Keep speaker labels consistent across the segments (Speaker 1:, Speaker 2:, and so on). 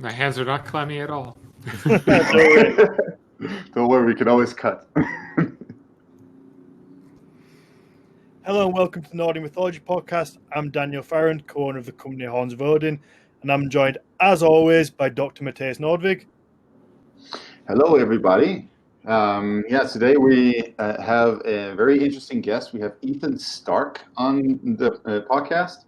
Speaker 1: My hands are not clammy at all.
Speaker 2: Don't worry.
Speaker 3: Don't worry, we can always cut.
Speaker 2: Hello and welcome to the Nordic Mythology Podcast. I'm Daniel Farron, co-owner of the company Horns of Odin, and I'm joined, as always, by Dr. Mathias Nordvig.
Speaker 3: Hello, everybody. Today we have a very interesting guest. We have Heathen Stark on the podcast.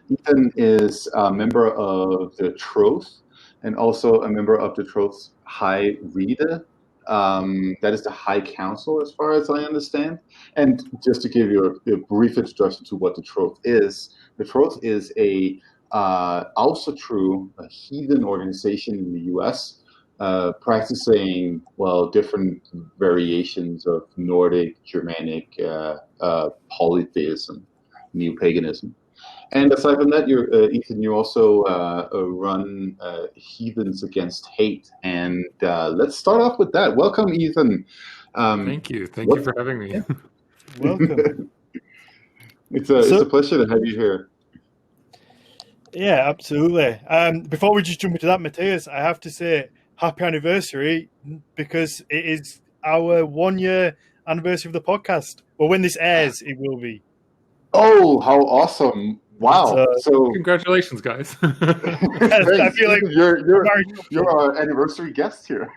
Speaker 3: Heathen is a member of the Troth and also a member of the Troth's High Rede. That is the High Council, as far as I understand. And just to give you a brief introduction to what the Troth is a also true a heathen organization in the U.S. Practicing different variations of Nordic, Germanic polytheism, neo-paganism. And aside from that, Ethan, you also run Heathens Against Hate. And let's start off with that. Welcome, Ethan.
Speaker 1: Thank you. Thank you for having me.
Speaker 2: Yeah. Welcome.
Speaker 3: It's a pleasure to have you here.
Speaker 2: Yeah, absolutely. Before we just jump into that, Matthias, I have to say happy anniversary because it is our 1 year anniversary of the podcast. Well, when this airs, it will be.
Speaker 3: Oh, how awesome. Wow! So
Speaker 1: congratulations, guys.
Speaker 3: I feel like you're our anniversary guest here.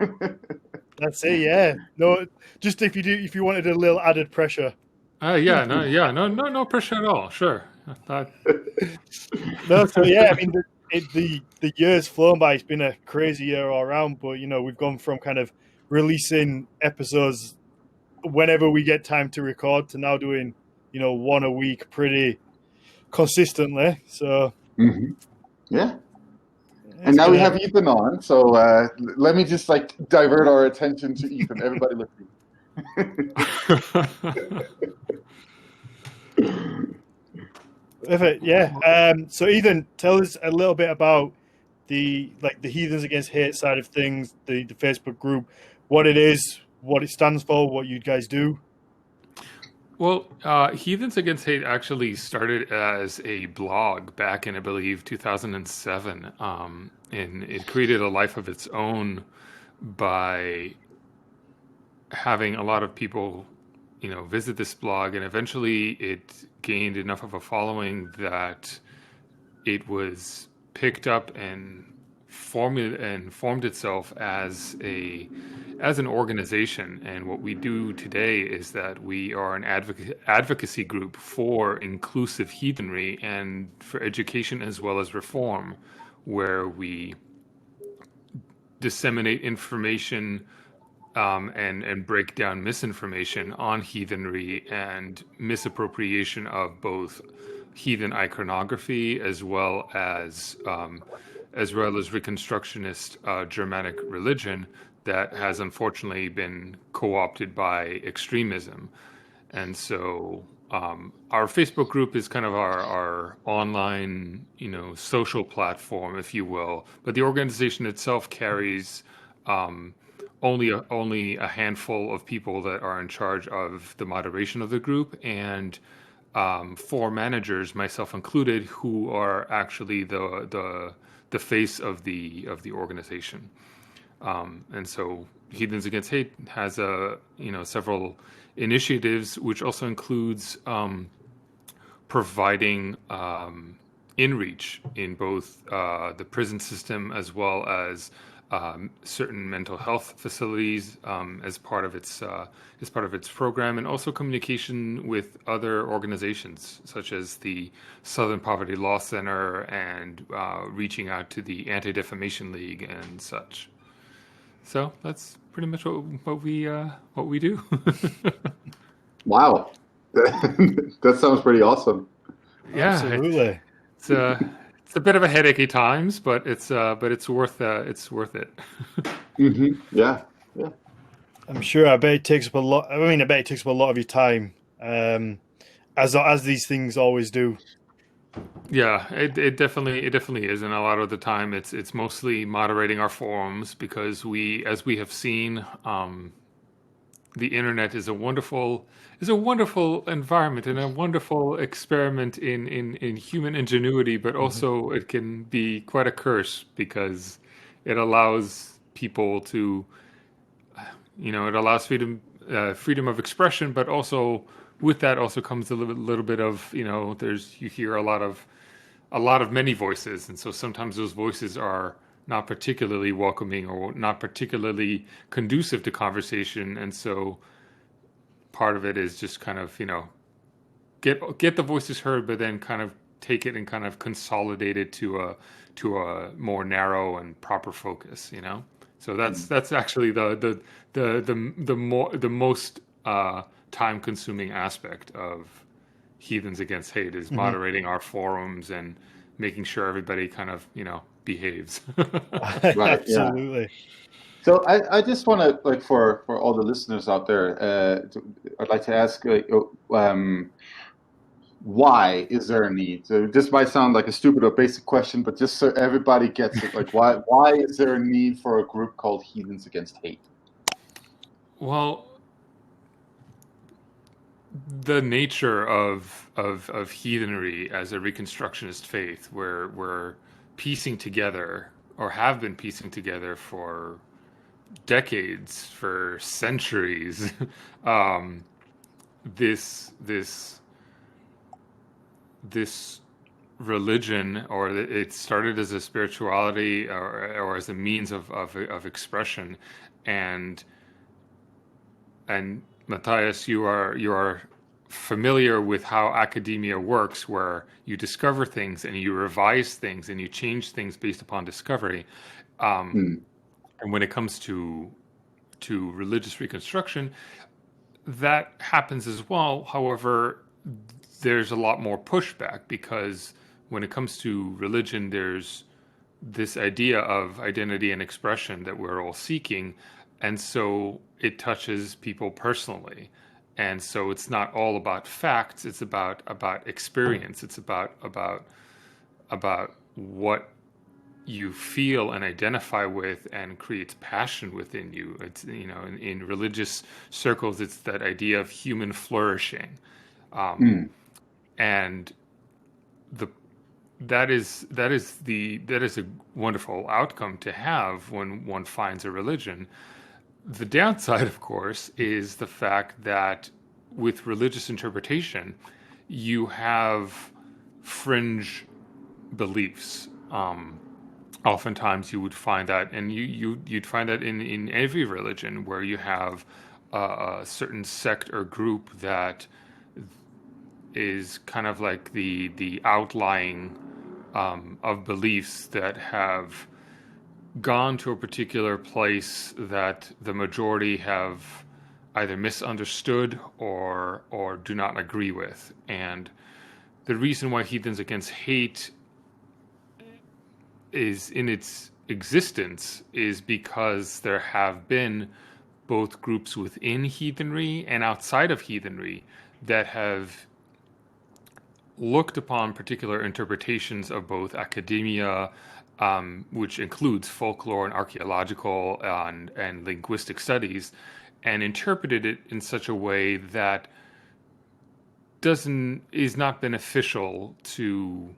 Speaker 2: That's it. Yeah. No, just if you wanted a little added pressure.
Speaker 1: No pressure at all. Sure.
Speaker 2: No, so yeah, I mean the year's flown by. It's been a crazy year all around, but we've gone from kind of releasing episodes whenever we get time to record to now doing one a week pretty consistently. So
Speaker 3: yeah. And now we have Ethan on, so let me just divert our attention to Ethan. Everybody listening.
Speaker 2: Perfect. Yeah. So Ethan, tell us a little bit about the Heathens Against Hate side of things, the Facebook group, what it is, what it stands for, what you guys do.
Speaker 1: Well, Heathens Against Hate actually started as a blog back in, I believe, 2007, and it created a life of its own by having a lot of people, visit this blog, and eventually it gained enough of a following that it was picked up and formed itself as an organization. And what we do today is that we are an advocacy group for inclusive heathenry and for education as well as reform, where we disseminate information and break down misinformation on heathenry and misappropriation of both heathen iconography as well as Reconstructionist Germanic religion that has unfortunately been co-opted by extremism. And so our Facebook group is kind of our online, social platform, if you will. But the organization itself carries only a handful of people that are in charge of the moderation of the group, and 4 managers, myself included, who are actually the face of the organization. And so Heathens Against Hate has several initiatives, which also includes providing in-reach in both the prison system as well as certain mental health facilities as part of its program, and also communication with other organizations such as the Southern Poverty Law Center and reaching out to the Anti-Defamation League and such. So that's pretty much what we do.
Speaker 3: Wow, that sounds pretty awesome.
Speaker 1: Yeah,
Speaker 2: absolutely.
Speaker 1: It's a bit of a headache at times, but it's worth it.
Speaker 3: Mm-hmm. Yeah.
Speaker 2: I'm sure. I bet it takes up a lot. I bet it takes up a lot of your time, as these things always do.
Speaker 1: Yeah, it definitely is, and a lot of the time it's mostly moderating our forums because as we have seen, the internet is a wonderful environment and a wonderful experiment in human ingenuity, but also it can be quite a curse because it allows people to, it allows freedom of expression, but also with that also comes a little bit of, you hear a lot of many voices, and so sometimes those voices are not particularly welcoming or not particularly conducive to conversation, and so part of it is just kind of get the voices heard, but then kind of take it and kind of consolidate it to a more narrow and proper focus. So that's actually the most time consuming aspect of Heathens Against Hate is moderating our forums and making sure everybody kind of behaves.
Speaker 3: Right,
Speaker 2: Absolutely.
Speaker 3: yeah. So I just want to, for all the listeners out there, I'd like to ask, why is there a need? So this might sound like a stupid or basic question, but just so everybody gets it, why is there a need for a group called Heathens Against Hate?
Speaker 1: Well, the nature of heathenry as a Reconstructionist faith, where we're piecing together or have been piecing together for decades, for centuries, this religion, or it started as a spirituality or as a means of expression, and Matthias, you are familiar with how academia works, where you discover things and you revise things and you change things based upon discovery. And when it comes to religious reconstruction, that happens as well. However, there's a lot more pushback, because when it comes to religion, there's this idea of identity and expression that we're all seeking, and so it touches people personally. And so it's not all about facts, it's about experience, it's about what you feel and identify with and creates passion within you. It's, in religious circles, it's that idea of human flourishing. And that is a wonderful outcome to have when one finds a religion. The downside, of course, is the fact that with religious interpretation, you have fringe beliefs. Oftentimes, you would find that, and you'd find that in every religion, where you have a certain sect or group that is kind of like the outlying of beliefs that have gone to a particular place that the majority have either misunderstood or do not agree with. And the reason why Heathens Against Hate is in its existence is because there have been both groups within heathenry and outside of heathenry that have looked upon particular interpretations of both academia, which includes folklore and archaeological and linguistic studies, and interpreted it in such a way that is not beneficial to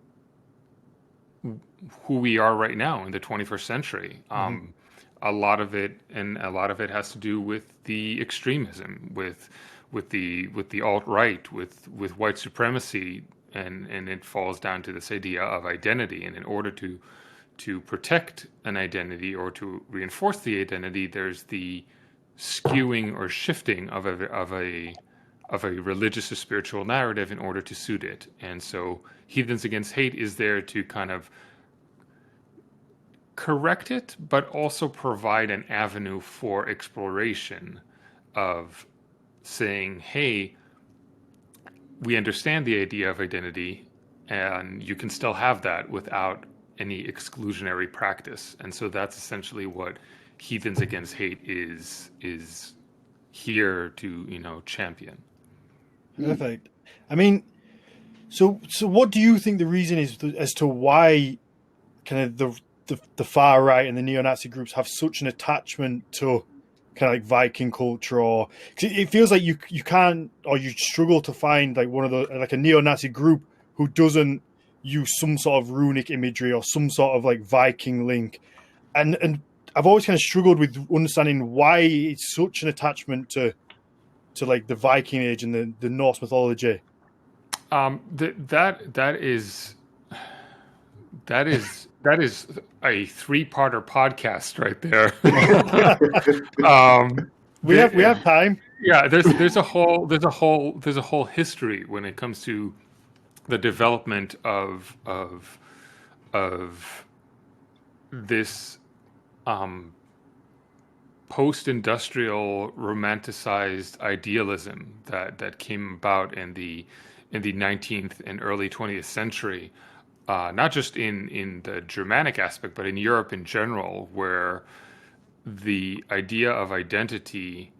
Speaker 1: who we are right now in the 21st century. A lot of it has to do with the extremism, with the alt-right, with white supremacy, and it falls down to this idea of identity. And in order to protect an identity or to reinforce the identity, there's the skewing or shifting of a religious or spiritual narrative in order to suit it. And so Heathens Against Hate is there to kind of correct it, but also provide an avenue for exploration of saying, hey, we understand the idea of identity, and you can still have that without any exclusionary practice. And so that's essentially what Heathens Against Hate is here to, champion.
Speaker 2: Perfect. I mean, so what do you think the reason is as to why kind of the far right and the neo-Nazi groups have such an attachment to kind of like Viking culture? Or cause it feels like you can't, or you struggle to find like one of the, like a neo-Nazi group who doesn't use some sort of runic imagery or some sort of like Viking link. and I've always kind of struggled with understanding why it's such an attachment to like the Viking Age and the Norse mythology.
Speaker 1: That is a three-parter podcast right there.
Speaker 2: We have time.
Speaker 1: Yeah, there's a whole history when it comes to the development of this post-industrial romanticized idealism that came about in the 19th and early 20th century, not just in the Germanic aspect, but in Europe in general, where the idea of identity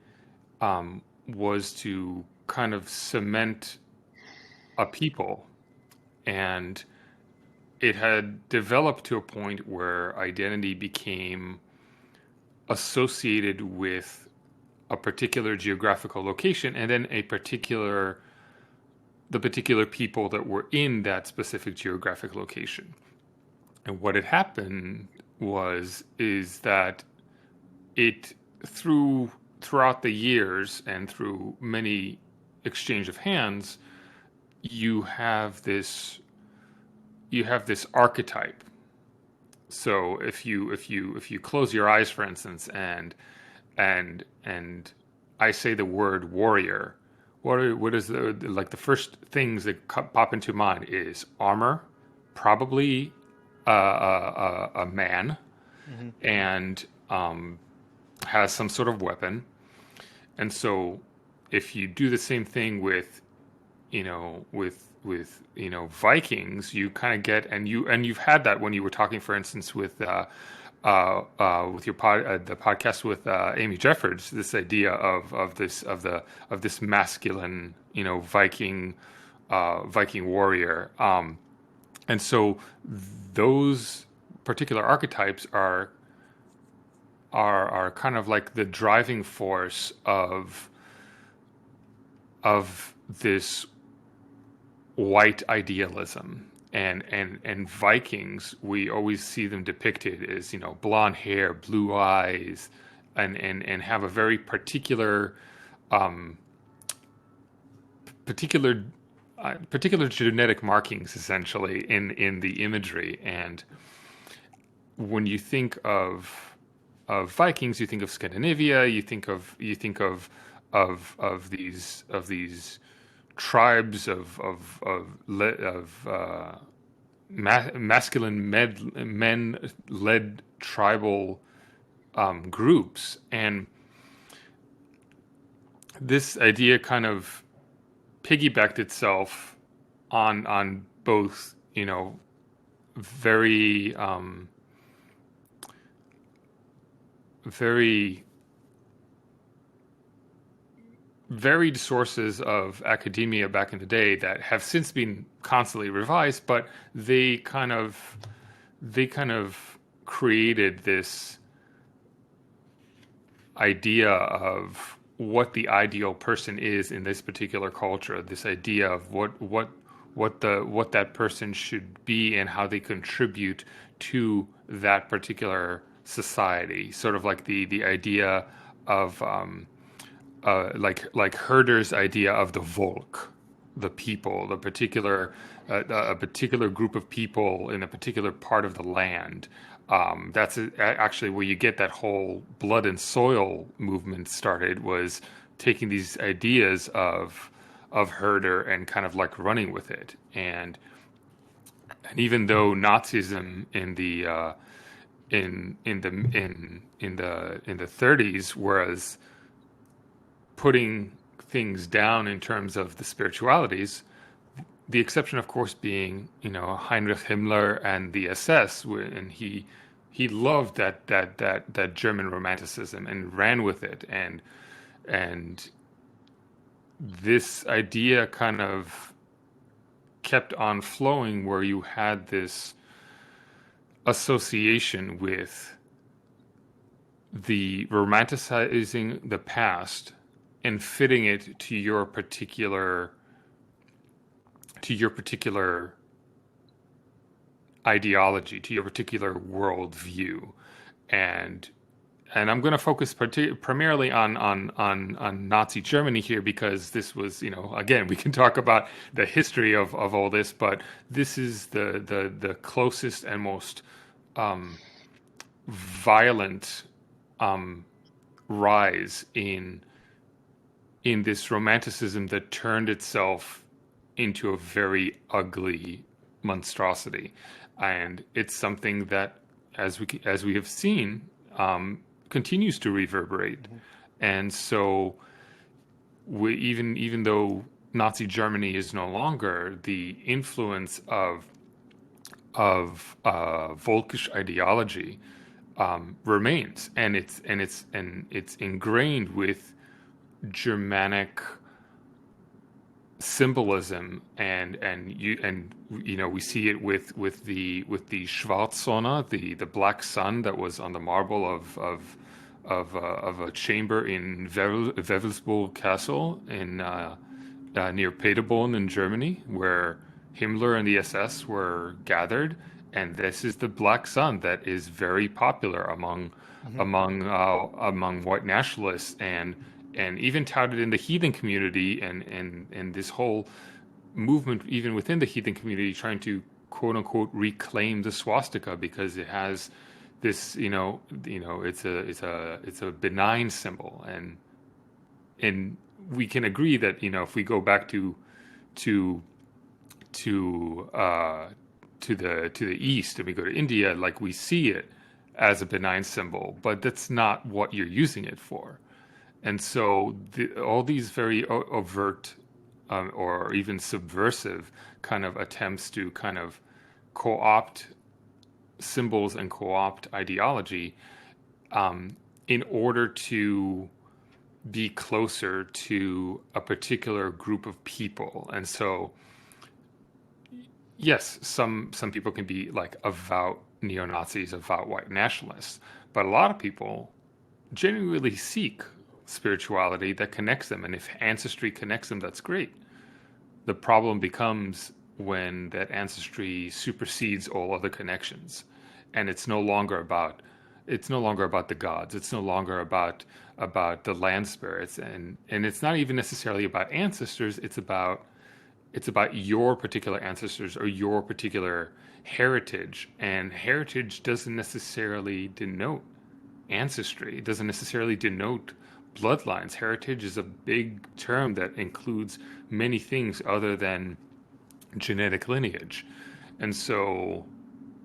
Speaker 1: was to kind of cement a people, and it had developed to a point where identity became associated with a particular geographical location, and then the particular people that were in that specific geographic location. And what had happened is that it throughout the years and through many exchange of hands, you have this archetype. So if you close your eyes, for instance, and I say the word warrior, what is the first things that pop into mind is armor, probably a man,
Speaker 2: Mm-hmm.
Speaker 1: and has some sort of weapon. And so if you do the same thing with Vikings, you kind of get, and you've had that when you were talking, for instance, with your the podcast with Amy Jeffords, this idea of this masculine, Viking warrior, and so those particular archetypes are kind of like the driving force of this white idealism. And Vikings, we always see them depicted as, blonde hair, blue eyes, and have a very particular genetic markings, essentially, in the imagery. And when you think of Vikings, you think of Scandinavia, you think of these tribes of masculine men led tribal groups, and this idea kind of piggybacked itself on both, very very varied sources of academia back in the day that have since been constantly revised, but they kind of created this idea of what the ideal person is in this particular culture, this idea of what that person should be and how they contribute to that particular society, sort of like the idea of like Herder's idea of the Volk, the people, the particular a particular group of people in a particular part of the land. That's actually where you get that whole blood and soil movement started, was taking these ideas of Herder and kind of like running with it. And even though Nazism in the 30s was putting things down in terms of the spiritualities, the exception, of course, being Heinrich Himmler and the SS, and he loved that German romanticism and ran with it, and this idea kind of kept on flowing, where you had this association with the romanticizing the past and fitting it to your particular ideology, to your particular worldview. and I'm going to focus primarily on Nazi Germany here, because this was, again, we can talk about the history of all this, but this is the closest and most violent rise in this romanticism that turned itself into a very ugly monstrosity. And it's something that, as we have seen, continues to reverberate. Mm-hmm. And so even though Nazi Germany is no longer, the influence of Volkisch ideology remains, and it's ingrained with Germanic symbolism, and we see it with the Schwarzsonne, the black sun that was on the marble of a chamber in Wewelsburg Castle in near Paderborn in Germany, where Himmler and the SS were gathered, and this is the black sun that is very popular among white nationalists, and even touted in the heathen community, and this whole movement, even within the heathen community, trying to quote unquote reclaim the swastika, because it has this, it's a benign symbol, and we can agree that, if we go back to the east, and we go to India, like, we see it as a benign symbol, but that's not what you're using it for. And so all these very overt or even subversive kind of attempts to kind of co-opt symbols and co-opt ideology in order to be closer to a particular group of people. And so, yes, some people can be like avowed neo-Nazis, avowed white nationalists, but a lot of people genuinely seek spirituality that connects them, and if ancestry connects them, that's great. The problem becomes when that ancestry supersedes all other connections, and it's no longer about the gods, it's no longer about the land spirits, and it's not even necessarily about ancestors, it's about your particular ancestors or your particular heritage. And heritage doesn't necessarily denote ancestry, it doesn't necessarily denote bloodlines. Heritage is a big term that includes many things other than genetic lineage. And so,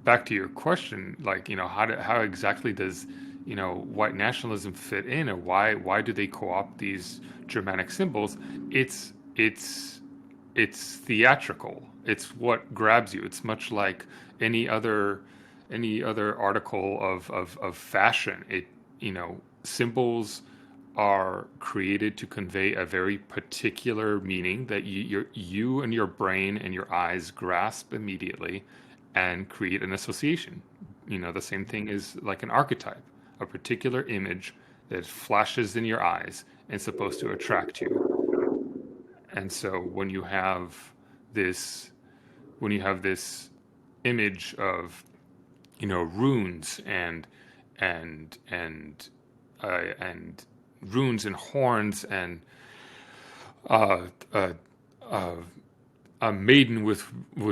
Speaker 1: back to your question, like, how exactly does white nationalism fit in, or why do they co-opt these Germanic symbols? It's theatrical. It's what grabs you. It's much like any other article of fashion. Symbols are created to convey a very particular meaning that you and your brain and your eyes grasp immediately and create an association. The same thing is like an archetype, a particular image that flashes in your eyes and supposed to attract you. And so when you have this image of runes and runes and horns and a maiden with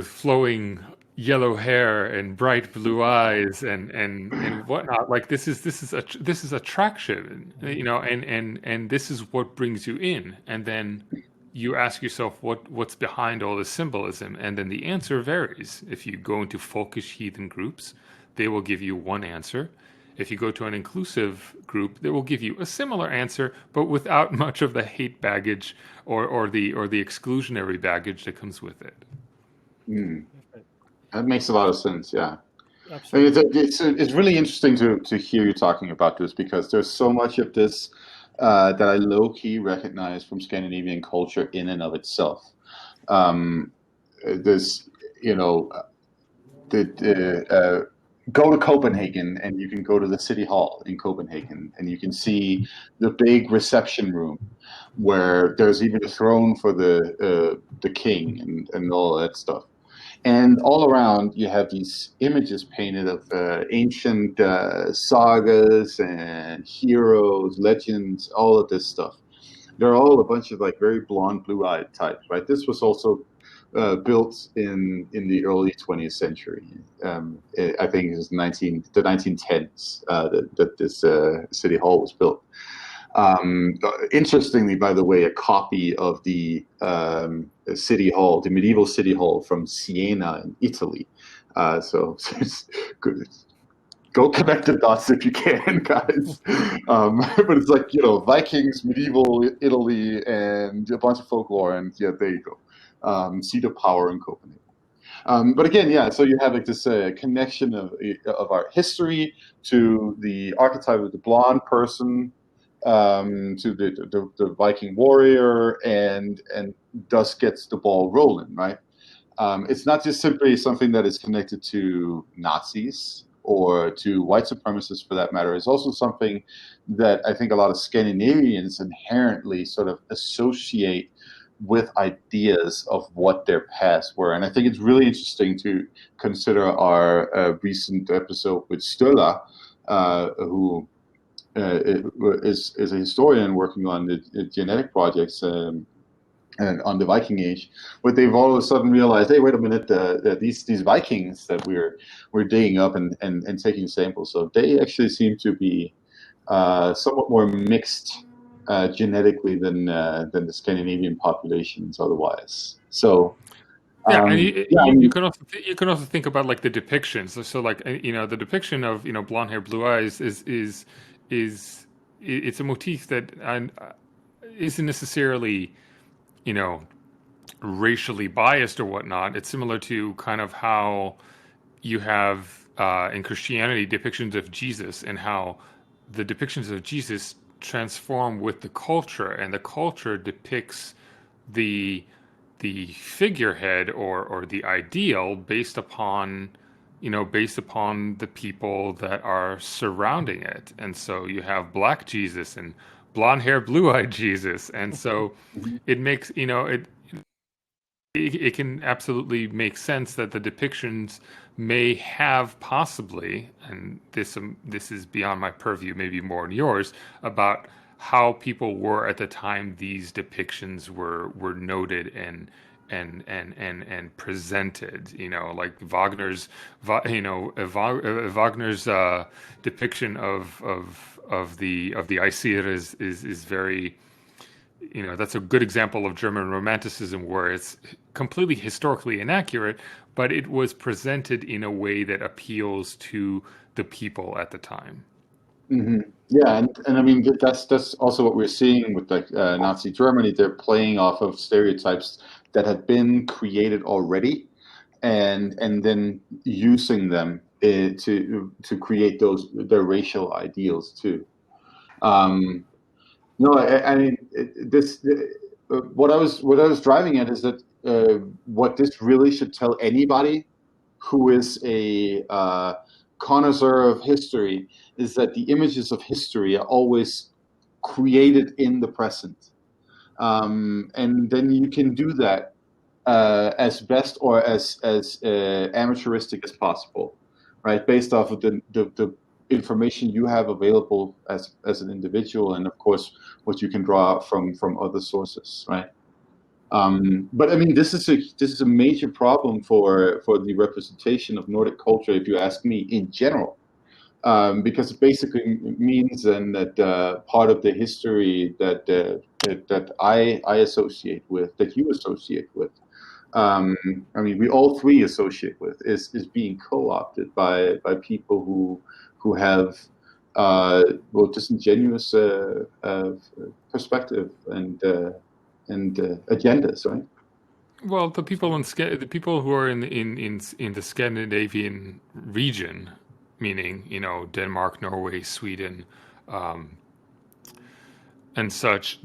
Speaker 1: flowing yellow hair and bright blue eyes and whatnot, like this is attraction, and this is what brings you in. And then you ask yourself what's behind all this symbolism, and then the answer varies. If you go into folkish heathen groups, they will give you one answer. If you go to an inclusive group, they will give you a similar answer, but without much of the hate baggage or the exclusionary baggage that comes with it.
Speaker 3: That makes a lot of sense. Yeah, absolutely. I mean, it's really interesting to hear you talking about this, because there's so much of this that I low-key recognize from Scandinavian culture in and of itself. Go to Copenhagen, and you can go to the city hall in Copenhagen, and you can see the big reception room where there's even a throne for the king and all that stuff. And all around, you have these images painted of ancient sagas and heroes, legends, all of this stuff. They're all a bunch of like very blonde, blue-eyed types, right? This was also built in the early 20th century. I think it was the 1910s that this city hall was built. Interestingly, by the way, a copy of the city hall, the medieval city hall from Siena in Italy. So it's good. Go connect the dots if you can, guys. But it's like, Vikings, medieval Italy, and a bunch of folklore, and yeah, there you go. Seat of power in Copenhagen. But again, yeah, so you have like this connection of our history to the archetype of the blonde person, to the Viking warrior, and thus gets the ball rolling, right? It's not just simply something that is connected to Nazis or to white supremacists, for that matter. It's also something that I think a lot of Scandinavians inherently sort of associate with ideas of what their past were. And I think it's really interesting to consider our recent episode with Sturla, who is a historian working on the genetic projects and on the Viking Age, but they've all of a sudden realized, hey, wait a minute, these Vikings that we're digging up and taking samples of, they actually seem to be somewhat more mixed genetically than the Scandinavian populations otherwise. So.
Speaker 1: Yeah, and
Speaker 3: Yeah, I
Speaker 1: you
Speaker 3: mean,
Speaker 1: can also you can also think about like the depictions. So like the depiction of blonde hair, blue eyes is it's a motif that isn't necessarily you know racially biased or whatnot. It's similar to kind of how you have in Christianity depictions of Jesus, and how the depictions of Jesus transform with the culture, and the culture depicts the figurehead or the ideal based upon the people that are surrounding it. And so you have black Jesus and blonde hair, blue eyed Jesus, and so it makes it can absolutely make sense that the depictions may have possibly, and this is beyond my purview, maybe more than yours, about how people were at the time these depictions were noted and presented. Like Wagner's depiction of the Aesir is very, that's a good example of German Romanticism, where it's completely historically inaccurate, but it was presented in a way that appeals to the people at the time.
Speaker 3: hmm Yeah, and I mean that's also what we're seeing with like Nazi Germany. They're playing off of stereotypes that had been created already, and then using them to create their racial ideals too. Um, no, I mean this. What I was driving at is that what this really should tell anybody who is a connoisseur of history is that the images of history are always created in the present. And then you can do that as best or as amateuristic as possible, right? Based off of the information you have available as an individual, and of course what you can draw out from other sources, right? But I mean, this is a major problem for the representation of Nordic culture, if you ask me, in general, because it basically means then that part of the history that I associate with, that you associate with, I mean, we all three associate with, is being co-opted by people who have well, disingenuous perspective and agendas, right?
Speaker 1: Well, the people who are in the Scandinavian region, meaning Denmark, Norway, Sweden, um, and such,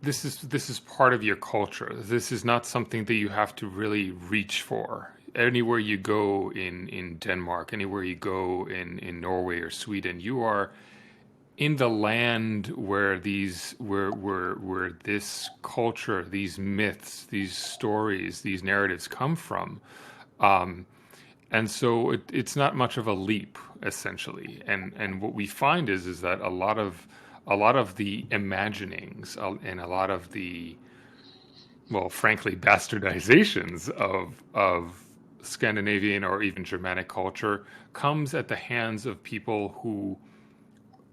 Speaker 1: this is part of your culture. This is not something that you have to really reach for. Anywhere you go in Denmark, anywhere you go in Norway or Sweden, you are in the land where where this culture, these myths, these stories, these narratives come from. And so it's not much of a leap, essentially. And what we find is that a lot of the imaginings and a lot of the, well, frankly, bastardizations of Scandinavian or even Germanic culture comes at the hands of people who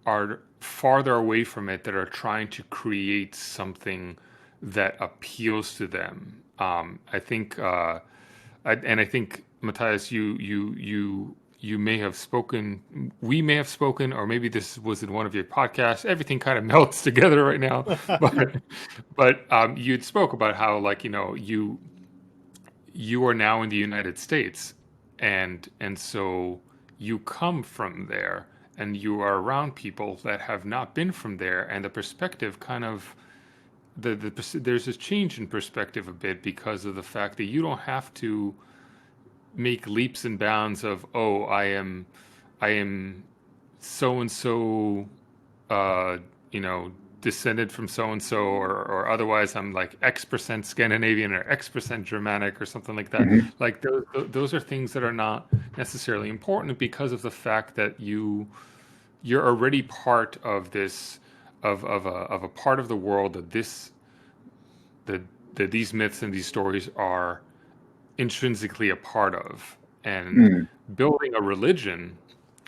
Speaker 1: are farther away from it, that are trying to create something that appeals to them. I think, I think, Matthias, you may have spoken, we may have spoken, or maybe this was in one of your podcasts. Everything kind of melts together right now, but you'd spoke about how, like, you are now in the United States, and so you come from there, and you are around people that have not been from there, and the perspective kind of there's a change in perspective a bit, because of the fact that you don't have to make leaps and bounds of, oh, I am so and so, descended from so and so, or otherwise I'm like X% Scandinavian or X% Germanic or something like that.
Speaker 3: Mm-hmm.
Speaker 1: Like those are things that are not necessarily important, because of the fact that you're already part of this, of a part of the world that these myths and these stories are intrinsically a part of. And building a religion,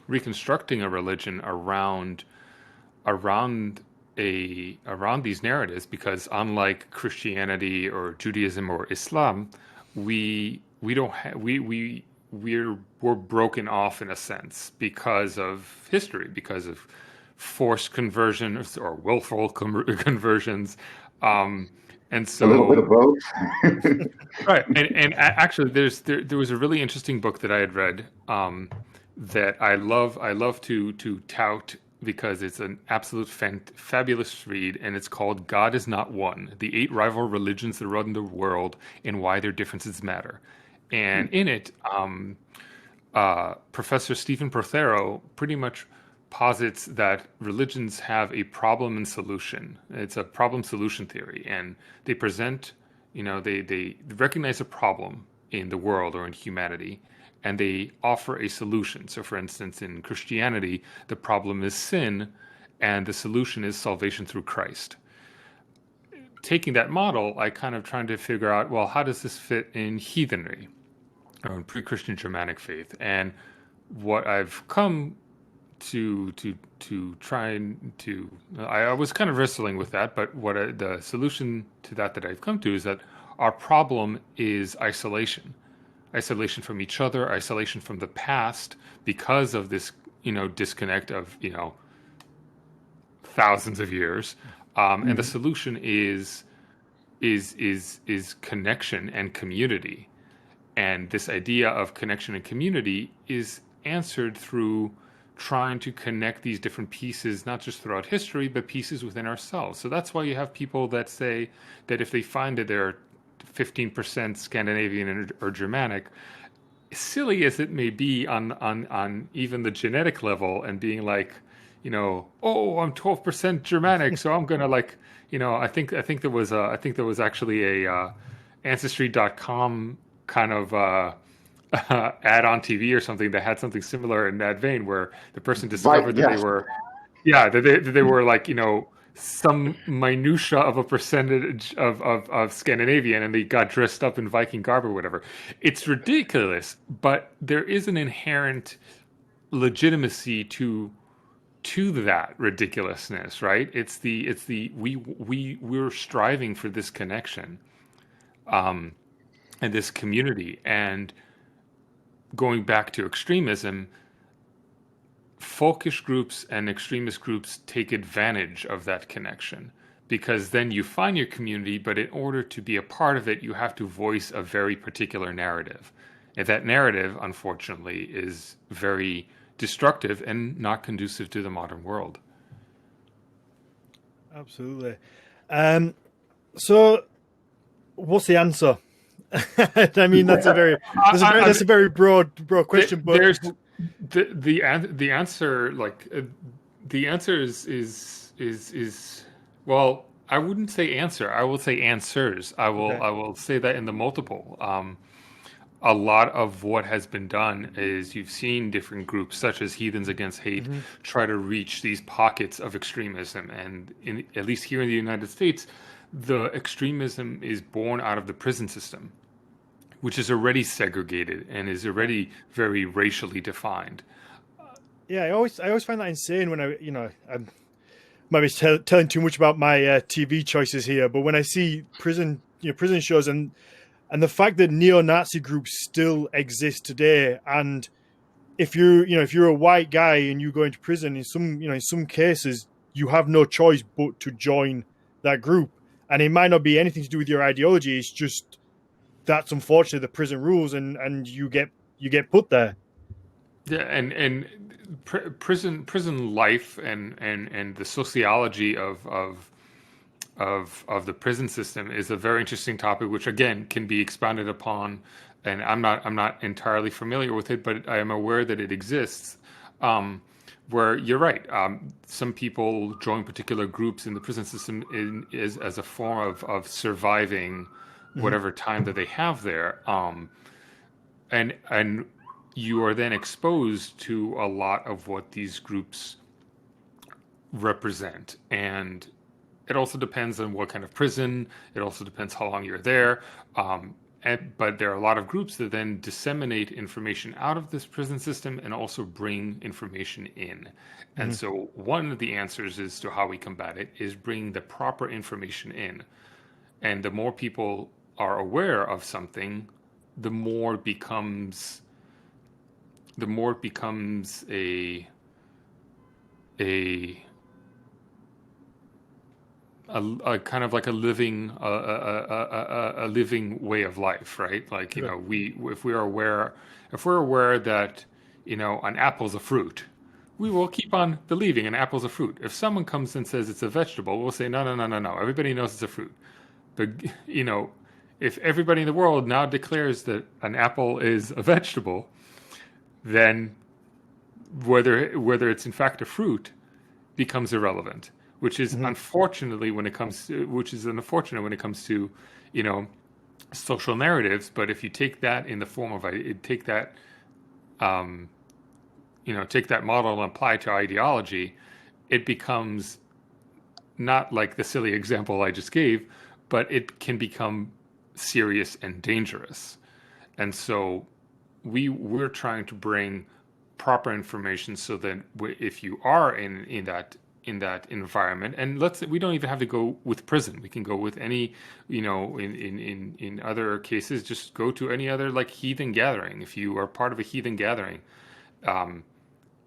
Speaker 1: reconstructing a religion around these narratives, because unlike Christianity or Judaism or Islam, we're broken off in a sense because of history, because of forced conversions or willful conversions, and so
Speaker 3: a little bit of both.
Speaker 1: right. And actually, there was a really interesting book that I had read, that I love to tout, because it's an absolute fabulous read, and it's called "God Is Not One: The 8 Rival Religions That Run the World and Why Their Differences Matter." And in it, Professor Stephen Prothero pretty much posits that religions have a problem and solution. It's a problem solution theory, and they present, they recognize a problem in the world or in humanity, and they offer a solution. So, for instance, in Christianity, the problem is sin, and the solution is salvation through Christ. Taking that model, I kind of trying to figure out, well, how does this fit in heathenry, or in pre-Christian Germanic faith? And what I've come to try and to, I was kind of wrestling with that, but the solution to that I've come to is that our problem is isolation from each other, isolation from the past, because of this, disconnect of, thousands of years. And the solution is connection and community. And this idea of connection and community is answered through trying to connect these different pieces, not just throughout history, but pieces within ourselves. So that's why you have people that say that if they find that they're 15% Scandinavian or Germanic, silly as it may be on even the genetic level, and being like, oh, I'm 12% Germanic, so I'm gonna, like, I think there was actually a Ancestry.com kind of ad on TV or something that had something similar in that vein, where the person discovered that they were like, some minutia of a percentage of Scandinavian, and they got dressed up in Viking garb or whatever. It's ridiculous, but there is an inherent legitimacy to that ridiculousness, right? We're striving for this connection, and this community. And going back to extremism, folkish groups and extremist groups take advantage of that connection, because then you find your community, but in order to be a part of it, you have to voice a very particular narrative. And that narrative, unfortunately, is very destructive and not conducive to the modern world.
Speaker 2: Absolutely. So what's the answer? I mean, that's a very broad question, but
Speaker 1: there's the answer, like, The answer is well, I wouldn't say answer. I will say answers.
Speaker 2: Okay.
Speaker 1: I will say that in the multiple. A lot of what has been done is you've seen different groups such as Heathens Against Hate
Speaker 2: Mm-hmm.
Speaker 1: try to reach these pockets of extremism, and at least here in the United States, the extremism is born out of the prison system, which is already segregated and is already very racially defined.
Speaker 2: Yeah, I always find that insane when I'm maybe telling too much about my TV choices here, but when I see prison shows and the fact that neo-Nazi groups still exist today, and if you're a white guy and you go into prison, in some cases you have no choice but to join that group, and it might not be anything to do with your ideology. It's just that's unfortunately the prison rules, and you get put there.
Speaker 1: Yeah, and prison life and the sociology of the prison system is a very interesting topic, which again can be expounded upon. And I'm not entirely familiar with it, but I am aware that it exists. Where you're right, some people join particular groups in the prison system as a form of surviving whatever time that they have there, and you are then exposed to a lot of what these groups represent. And it also depends on what kind of prison. It also depends how long you're there. But there are a lot of groups that then disseminate information out of this prison system and also bring information in. And so one of the answers as to how we combat it is bring the proper information in. And the more people are aware of something, the more it becomes a kind of like a living living way of life, right? Like, if we're aware that, an apple's a fruit, we will keep on believing an apple's a fruit. If someone comes and says it's a vegetable, we'll say no. Everybody knows it's a fruit. But if everybody in the world now declares that an apple is a vegetable, then whether it's in fact a fruit becomes irrelevant, which is unfortunate when it comes to social narratives. But if you take that in the form of take that model and apply it to ideology, it becomes not like the silly example I just gave, but it can become serious and dangerous. And so we're trying to bring proper information so that if you are in that environment, and let's say we don't even have to go with prison, we can go with any, in other cases, just go to any other like heathen gathering. If you are part of a heathen gathering,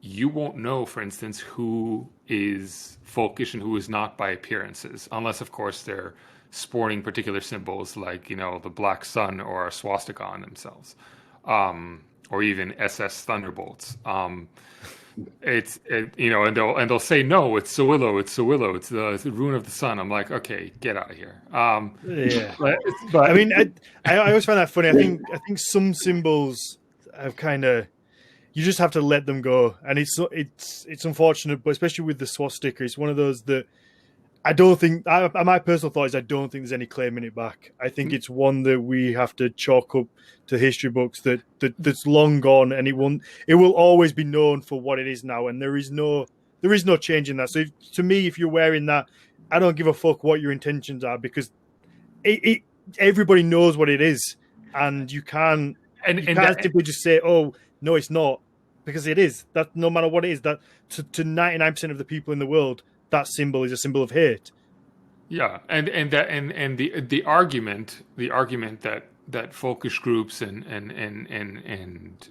Speaker 1: you won't know, for instance, who is folkish and who is not by appearances, unless of course they're sporting particular symbols like the black sun or a swastika on themselves, or even SS thunderbolts. And they'll say no, it's Sawillo, it's the rune of the sun. I'm like, okay, get out of here.
Speaker 2: Yeah,
Speaker 1: but
Speaker 2: I mean, I always find that funny. I think some symbols have kind of, you just have to let them go, and it's unfortunate, but especially with the swastika, it's one of those that I don't think. My personal thought is I don't think there's any claiming it back. I think it's one that we have to chalk up to history books that's long gone, and it will always be known for what it is now, and there is no change in that. So to me, if you're wearing that, I don't give a fuck what your intentions are, because everybody knows what it is, and you can't simply just say, oh no, it's not, because it is. That no matter what it is, that to 99% of the people in the world, that symbol is a symbol of hate.
Speaker 1: Yeah, and the argument that folkish groups and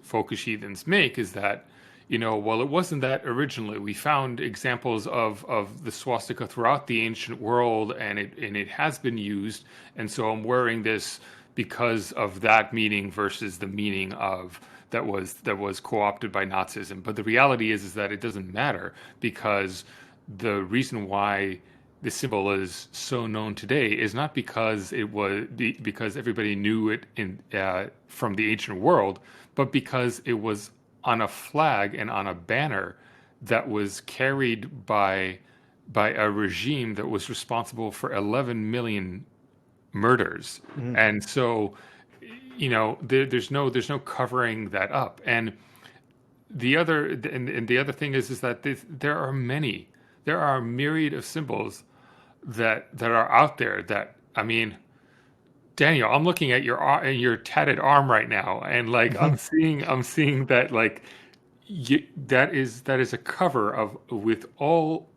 Speaker 1: folkish heathens make is that, well, it wasn't that originally. We found examples of the swastika throughout the ancient world, and it has been used, and so I'm wearing this because of that meaning versus the meaning of that was co-opted by Nazism. But the reality is that it doesn't matter, because the reason why the symbol is so known today is not because because everybody knew it from the ancient world, but because it was on a flag and on a banner that was carried by a regime that was responsible for 11 million murders. And so, there's no covering that up. And the other thing is that there are a myriad of symbols that are out there that, I mean, Daniel, I'm looking at your tatted arm right now, and like I'm seeing that, like, that is a cover of with all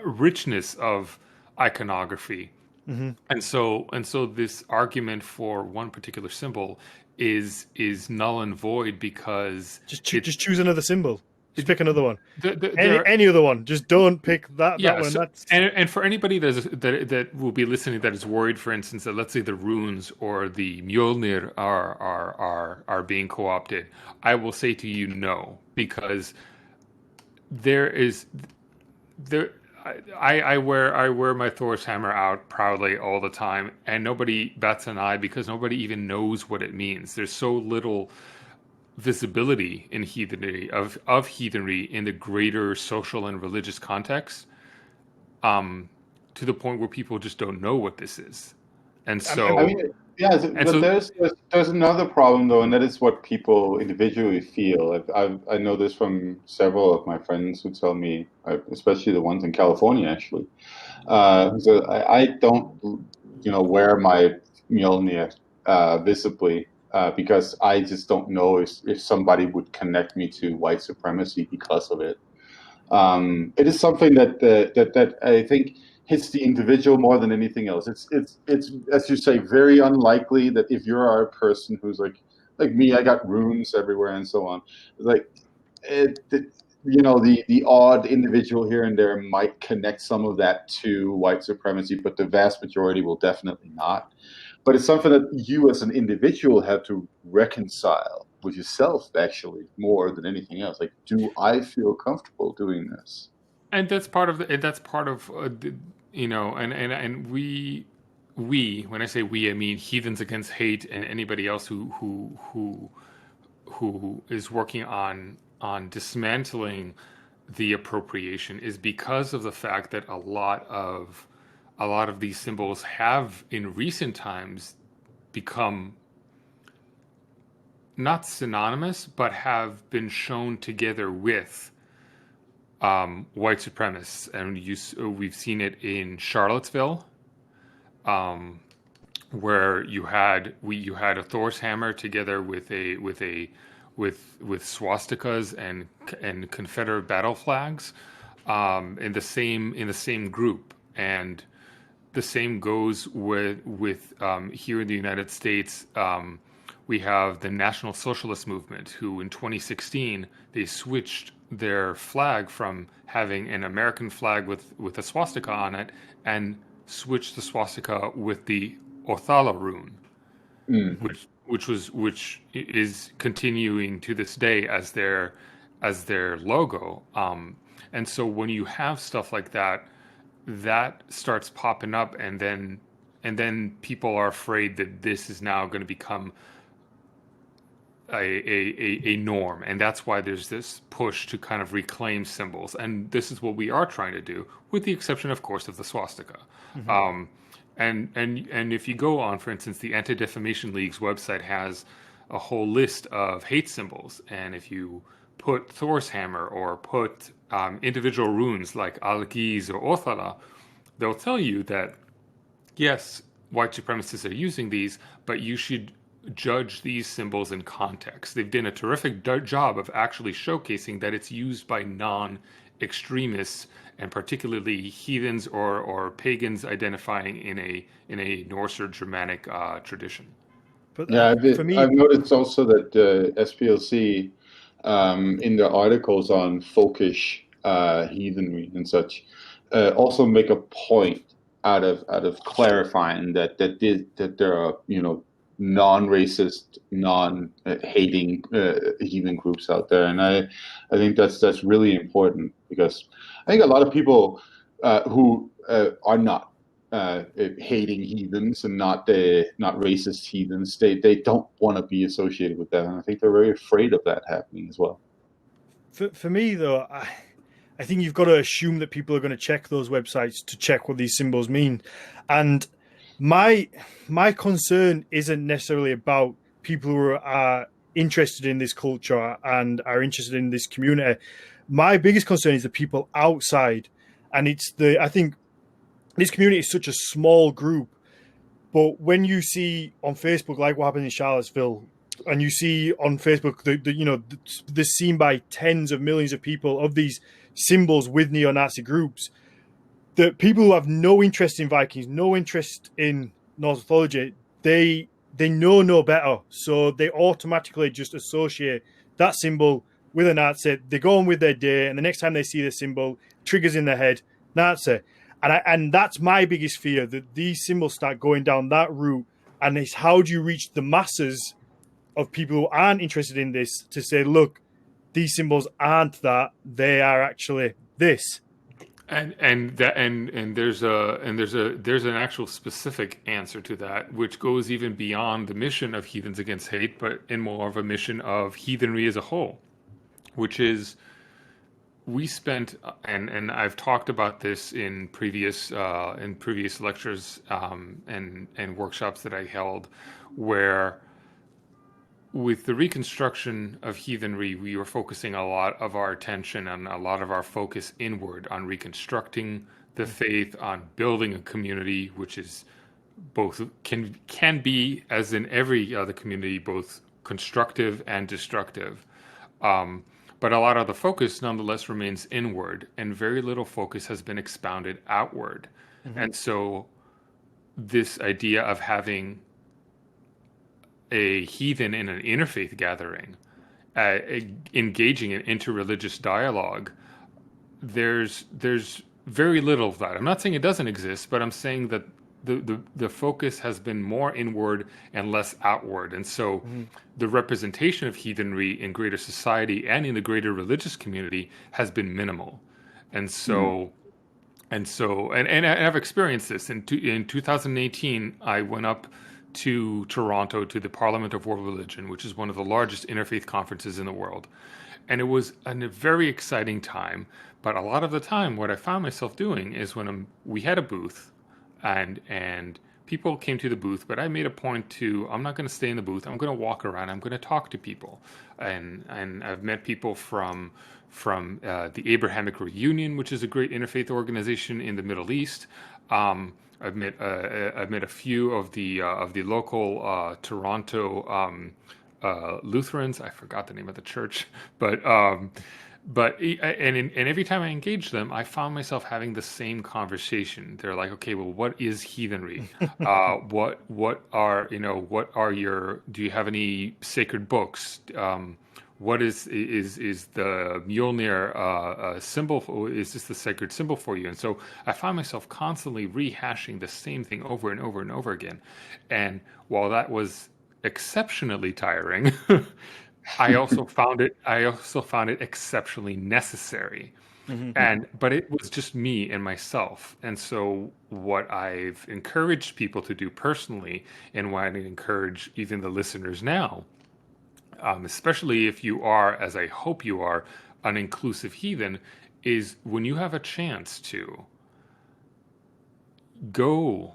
Speaker 1: richness of iconography. And so this argument for one particular symbol is null and void, because
Speaker 2: just choose another symbol. Just pick another one.
Speaker 1: there
Speaker 2: Any other one. Just don't pick that
Speaker 1: Yeah,
Speaker 2: one.
Speaker 1: so,
Speaker 2: That's
Speaker 1: and for anybody that will be listening, that is worried, for instance, that let's say the runes or the Mjolnir are being co-opted, I will say to you, no, because there. I wear my Thor's hammer out proudly all the time, and nobody bats an eye because nobody even knows what it means. There's so little visibility in heathenry of heathenry in the greater social and religious context, to the point where people just don't know what this is. And so,
Speaker 3: I mean, yeah,
Speaker 1: and
Speaker 3: but
Speaker 1: so,
Speaker 3: there's another problem though, and that is what people individually feel. I know this from several of my friends who tell me, especially the ones in California, actually. So I don't, wear my Mjolnir visibly because I just don't know if somebody would connect me to white supremacy because of it. It is something that I think hits the individual more than anything else. It's as you say, very unlikely that if you're a person who's like me, I got runes everywhere and so on. Like the odd individual here and there might connect some of that to white supremacy, but the vast majority will definitely not. But it's something that you as an individual have to reconcile with yourself, actually, more than anything else. Like, do I feel comfortable doing this?
Speaker 1: and that's part of and we, when I say we, I mean Heathens Against Hate and anybody else who is working on dismantling the appropriation, is because of the fact that a lot of these symbols have in recent times become not synonymous, but have been shown together with white supremacists, and we've seen it in Charlottesville, where you had a Thor's hammer together with swastikas and Confederate battle flags, in the same group. And the same goes with here in the United States. We have the National Socialist Movement, who in 2016 they switched their flag from having an American flag with a swastika on it, and switched the swastika with the Othala rune, which is continuing to this day as their logo. And so when you have stuff like that, that starts popping up, and then people are afraid that this is now going to become a norm, and that's why there's this push to kind of reclaim symbols. And this is what we are trying to do, with the exception, of course, of the swastika. And if you go on, for instance, the Anti-Defamation League's website has a whole list of hate symbols, and if you put Thor's hammer or put individual runes like Algiz or Othala, they'll tell you that yes, white supremacists are using these, but you should judge these symbols in context. They've done a terrific job of actually showcasing that it's used by non-extremists, and particularly heathens or pagans identifying in a Norse or Germanic tradition.
Speaker 2: But
Speaker 3: Yeah,
Speaker 2: for me,
Speaker 3: I've noticed also that SPLC, in their articles on folkish heathenry and such, also make a point out of clarifying that there are non-racist, non-hating heathen groups out there, and I think that's really important, because I think a lot of people who are not hating heathens and not racist heathens, they don't want to be associated with that, and I think they're very afraid of that happening as well.
Speaker 2: For me though, I think you've got to assume that people are going to check those websites to check what these symbols mean. And my concern isn't necessarily about people who are interested in this culture and are interested in this community. My biggest concern is the people outside, and I think this community is such a small group. But when you see on Facebook, like what happened in Charlottesville, and you see on Facebook the seen by tens of millions of people of these symbols with neo-Nazi groups, the people who have no interest in Vikings, no interest in Norse mythology, they know no better, so they automatically just associate that symbol with a Nazi. They go on with their day, and the next time they see the symbol, triggers in their head, Nazi. And that's my biggest fear, that these symbols start going down that route. And it's how do you reach the masses of people who aren't interested in this to say, look, these symbols aren't that, they are actually this.
Speaker 1: And there's an actual specific answer to that, which goes even beyond the mission of Heathens Against Hate, but in more of a mission of heathenry as a whole, which is we spent, and I've talked about this in previous lectures and workshops that I held, where with the reconstruction of heathenry, we were focusing a lot of our attention and a lot of our focus inward on reconstructing the faith, on building a community, which is both can be, as in every other community, both constructive and destructive. But a lot of the focus nonetheless remains inward, and very little focus has been expounded outward. Mm-hmm. And so this idea of having a heathen in an interfaith gathering, engaging in interreligious dialogue, there's very little of that. I'm not saying it doesn't exist, but I'm saying that the focus has been more inward and less outward. And so the representation of heathenry in greater society and in the greater religious community has been minimal. And so and I've experienced this. In 2018, I went up to Toronto to the Parliament of World Religion, which is one of the largest interfaith conferences in the world. And it was a very exciting time. But a lot of the time, what I found myself doing is when we had a booth, and people came to the booth, but I made a point to, I'm not going to stay in the booth. I'm going to walk around. I'm going to talk to people. And I've met people from the Abrahamic Reunion, which is a great interfaith organization in the Middle East. I've met a few of the local Toronto Lutherans. I forgot the name of the church, but every time I engaged them, I found myself having the same conversation. They're like, okay, well, what is heathenry? What are your? Do you have any sacred books? What is the Mjolnir symbol? Is this the sacred symbol for you? And so I found myself constantly rehashing the same thing over and over and over again. And while that was exceptionally tiring, I also found it exceptionally necessary. Mm-hmm. But it was just me and myself. And so what I've encouraged people to do personally, and what I encourage even the listeners now, especially if you are, as I hope you are, an inclusive heathen, is when you have a chance to go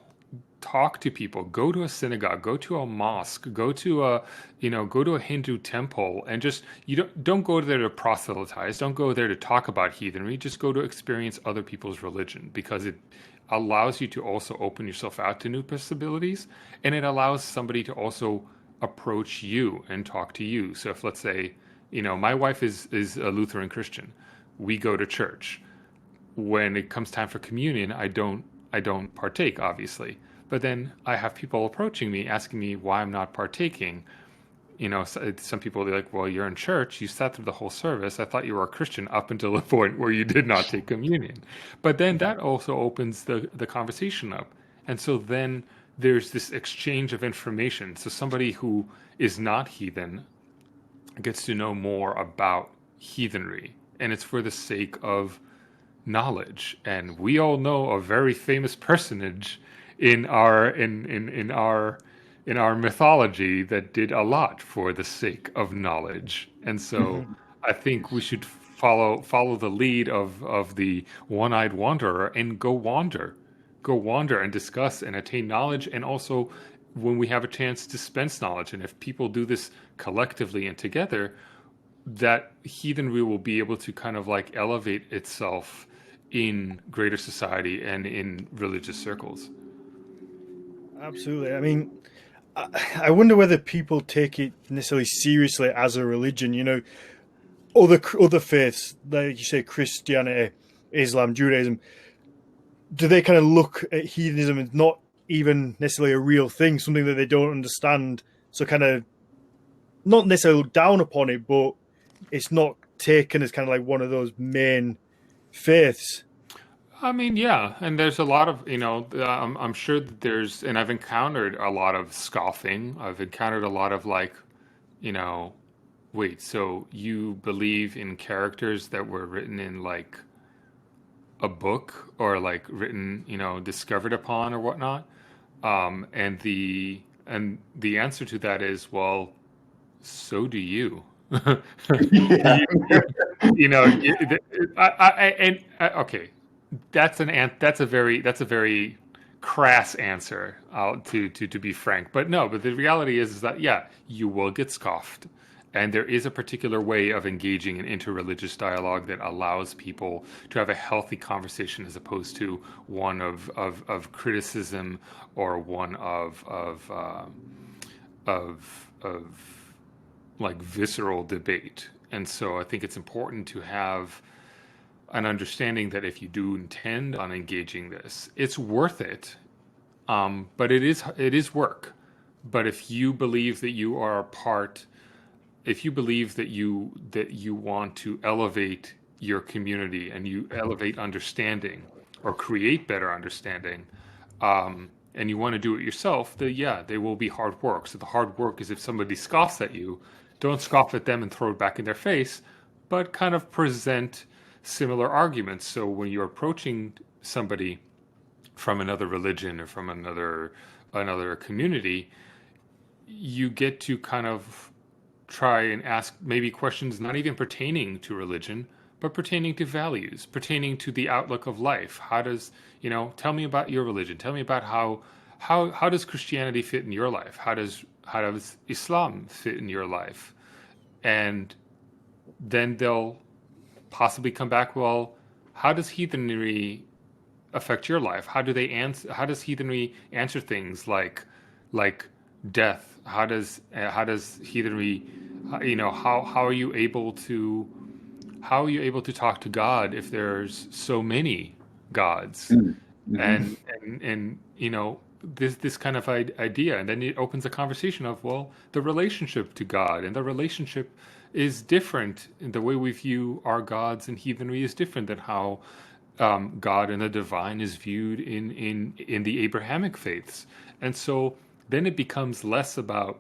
Speaker 1: talk to people, go to a synagogue, go to a mosque, go to a Hindu temple, and just don't go there to proselytize, don't go there to talk about heathenry, just go to experience other people's religion, because it allows you to also open yourself out to new possibilities, and it allows somebody to also approach you and talk to you. So if, let's say, my wife is a Lutheran Christian, we go to church. When it comes time for communion, I don't partake, obviously. But then I have people approaching me, asking me why I'm not partaking. Some people are like, well, you're in church, you sat through the whole service. I thought you were a Christian up until the point where you did not take communion. But then that also opens the conversation up. And so then there's this exchange of information. So somebody who is not heathen gets to know more about heathenry. And it's for the sake of knowledge. And we all know a very famous personage in our mythology that did a lot for the sake of knowledge. And so I think we should follow the lead of the one-eyed wanderer and go wander and discuss and attain knowledge, and also when we have a chance dispense knowledge. And if people do this collectively and together, that heathenry will be able to kind of like elevate itself in greater society and in religious circles.
Speaker 2: Absolutely. I mean, I wonder whether people take it necessarily seriously as a religion. You know, other faiths, like you say, Christianity, Islam, Judaism, do they kind of look at heathenism as not even necessarily a real thing, something that they don't understand? So kind of not necessarily look down upon it, but it's not taken as kind of like one of those main faiths.
Speaker 1: I mean, yeah, and there's a lot of, I'm sure that there's, and I've encountered a lot of scoffing. I've encountered a lot of like, you know, wait, so you believe in characters that were written in like a book or like written, discovered upon or whatnot? And the answer to that is, well, so do you.
Speaker 3: Yeah.
Speaker 1: Okay, that's a very crass answer, to be frank. But no, but the reality is that yeah, you will get scoffed, and there is a particular way of engaging in interreligious dialogue that allows people to have a healthy conversation, as opposed to one of criticism, or one of like visceral debate. And so I think it's important to have an understanding that if you do intend on engaging this, it's worth it. But it is work. But if you believe that you are a part, if you believe that you want to elevate your community and you elevate understanding or create better understanding, and you want to do it yourself, then yeah, they will be hard work. So the hard work is, if somebody scoffs at you, don't scoff at them and throw it back in their face, but kind of present similar arguments. So when you're approaching somebody from another religion or from another community, you get to kind of try and ask maybe questions not even pertaining to religion, but pertaining to values, pertaining to the outlook of life. How does, tell me about your religion. Tell me about how does Christianity fit in your life? How does Islam fit in your life? And then they'll possibly come back, well, how does heathenry affect your life? How does heathenry answer things like death? How does heathenry, how are you able to talk to God if there's so many gods?
Speaker 3: Mm-hmm.
Speaker 1: And this kind of idea, and then it opens a conversation of, well, the relationship to God, and the relationship is different. The way we view our gods and heathenry is different than how God and the divine is viewed in the Abrahamic faiths. And so then it becomes less about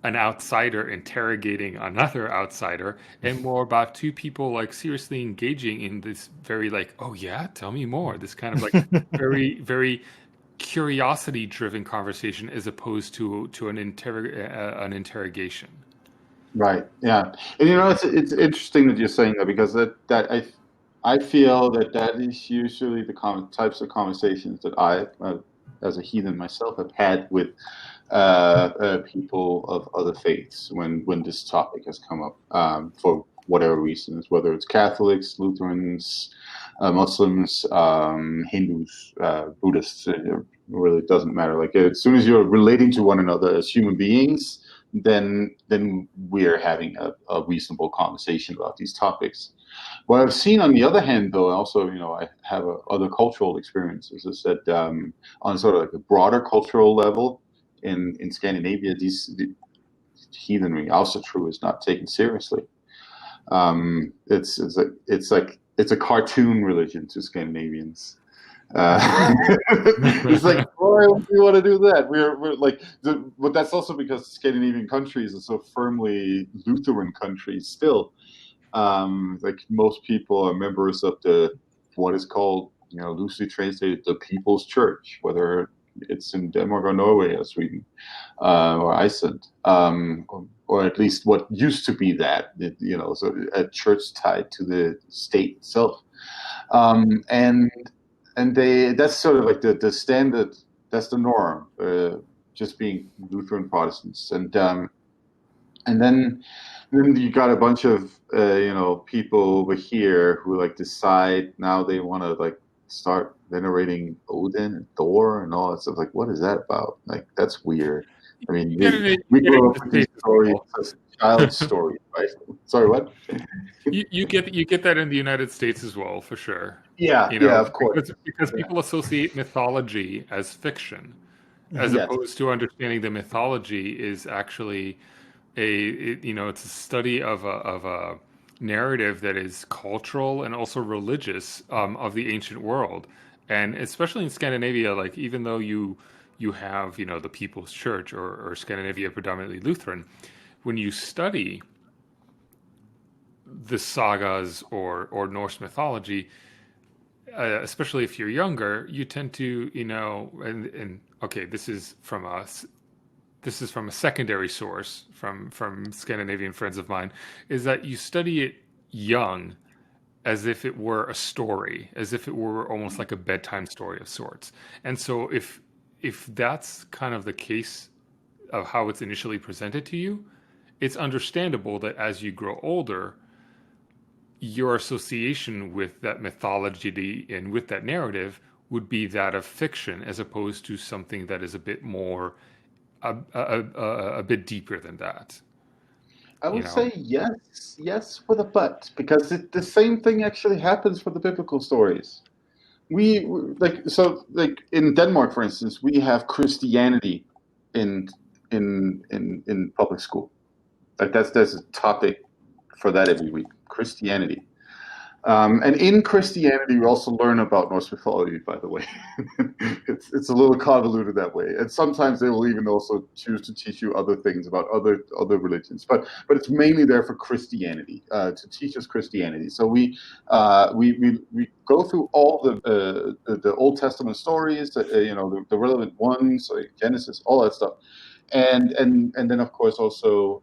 Speaker 1: an outsider interrogating another outsider, and more about two people like seriously engaging in this very like, oh yeah, tell me more. This kind of like very, very curiosity driven conversation, as opposed to an interrogation.
Speaker 3: Right. Yeah. And it's interesting that you're saying that, because I feel that is usually the types of conversations that I, as a heathen myself, have had with people of other faiths when this topic has come up, for whatever reasons, whether it's Catholics, Lutherans, Muslims, Hindus, Buddhists. It really doesn't matter. Like, as soon as you're relating to one another as human beings, then we're having a reasonable conversation about these topics. What I've seen, on the other hand, though, also, I have other cultural experiences, is that on sort of like a broader cultural level in Scandinavia, the heathenry, also true, is not taken seriously. It's a cartoon religion to Scandinavians. It's like, why would we want to do that? We're like, but that's also because Scandinavian countries are so firmly Lutheran countries still. Like, most people are members of what is called, loosely translated, the People's Church, whether it's in Denmark or Norway or Sweden, or Iceland. or at least what used to be that, so a church tied to the state itself. And that's sort of like the standard, that's the norm, just being Lutheran Protestants. And then you got a bunch of people over here who like decide now they want to like start venerating Odin and Thor and all that stuff. Like, what is that about? Like, that's weird. I mean, we grew up with these stories as child stories, right? Sorry, what?
Speaker 1: You get that in the United States as well, for sure.
Speaker 3: Yeah, yeah, of course.
Speaker 1: Because people associate mythology as fiction, as opposed to understanding the mythology is actually it's a study of a narrative that is cultural and also religious, of the ancient world, and especially in Scandinavia. Like, even though you have the People's Church, or Scandinavia predominantly Lutheran, when you study the sagas or Norse mythology, especially if you're younger, you tend to and okay, this is from a secondary source from Scandinavian friends of mine, is that you study it young, as if it were a story, as if it were almost like a bedtime story of sorts. And so if that's kind of the case of how it's initially presented to you, it's understandable that as you grow older, your association with that mythology and with that narrative would be that of fiction, as opposed to something that is a bit more, a bit deeper than that.
Speaker 3: I would say yes with a but, because the same thing actually happens for the biblical stories. We like in Denmark, for instance, we have Christianity in public school. Like there's a topic for that every week, Christianity. And in Christianity, we also learn about Norse mythology, by the way. It's a little convoluted that way. And sometimes they will even also choose to teach you other things about other religions. But it's mainly there for Christianity, to teach us Christianity. So we go through all the Old Testament stories, the relevant ones, like Genesis, all that stuff. And then, of course, also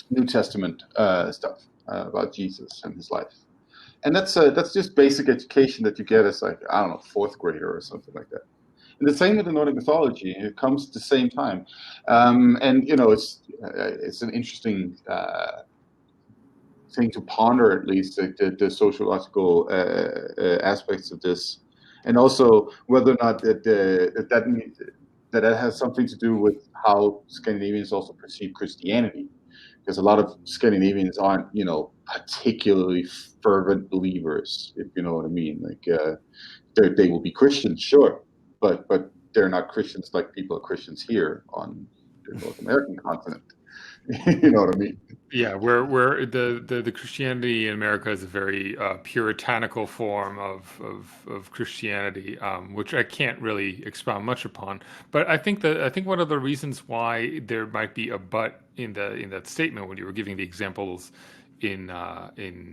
Speaker 3: New Testament stuff. About Jesus and his life, and that's just basic education that you get as, like, I don't know, fourth grader or something like that. And the same with the Nordic mythology; it comes at the same time, and it's an interesting thing to ponder, at least the sociological aspects of this, and also whether or not that has something to do with how Scandinavians also perceive Christianity. Because a lot of Scandinavians aren't, particularly fervent believers, if you know what I mean. Like, they will be Christians, sure, but they're not Christians like people are Christians here on the North American continent. You know what I mean?
Speaker 1: Yeah, where the Christianity in America is a very puritanical form of Christianity, which I can't really expound much upon. But I think one of the reasons why there might be a but in that statement, when you were giving the examples in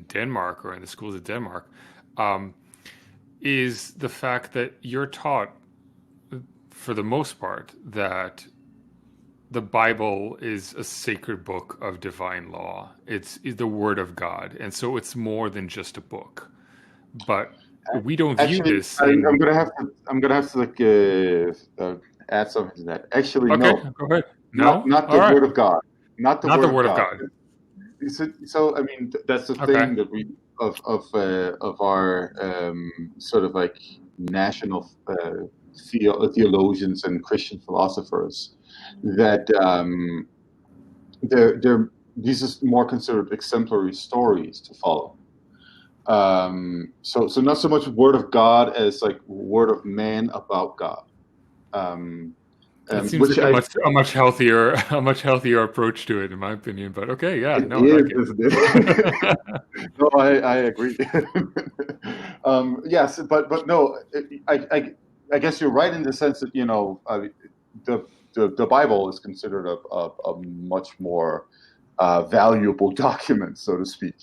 Speaker 1: Denmark, or in the schools of Denmark, is the fact that you're taught, for the most part, that the Bible is a sacred book of divine law. It's the Word of God, and so it's more than just a book. But we don't view this.
Speaker 3: I'm gonna have to like add something to that. Actually,
Speaker 1: okay,
Speaker 3: no,
Speaker 1: go ahead. No,
Speaker 3: not the Word of God, not the Word of God. So I mean, that's the thing that we of our sort of like national theologians and Christian philosophers, that these are more considered exemplary stories to follow. So not so much word of God as like word of man about God.
Speaker 1: It seems like a much healthier approach to it, in my opinion. But okay, yeah, no, I like it.
Speaker 3: No, I agree. Yes, but no, I guess you're right in the sense that the Bible is considered a much more valuable document, so to speak,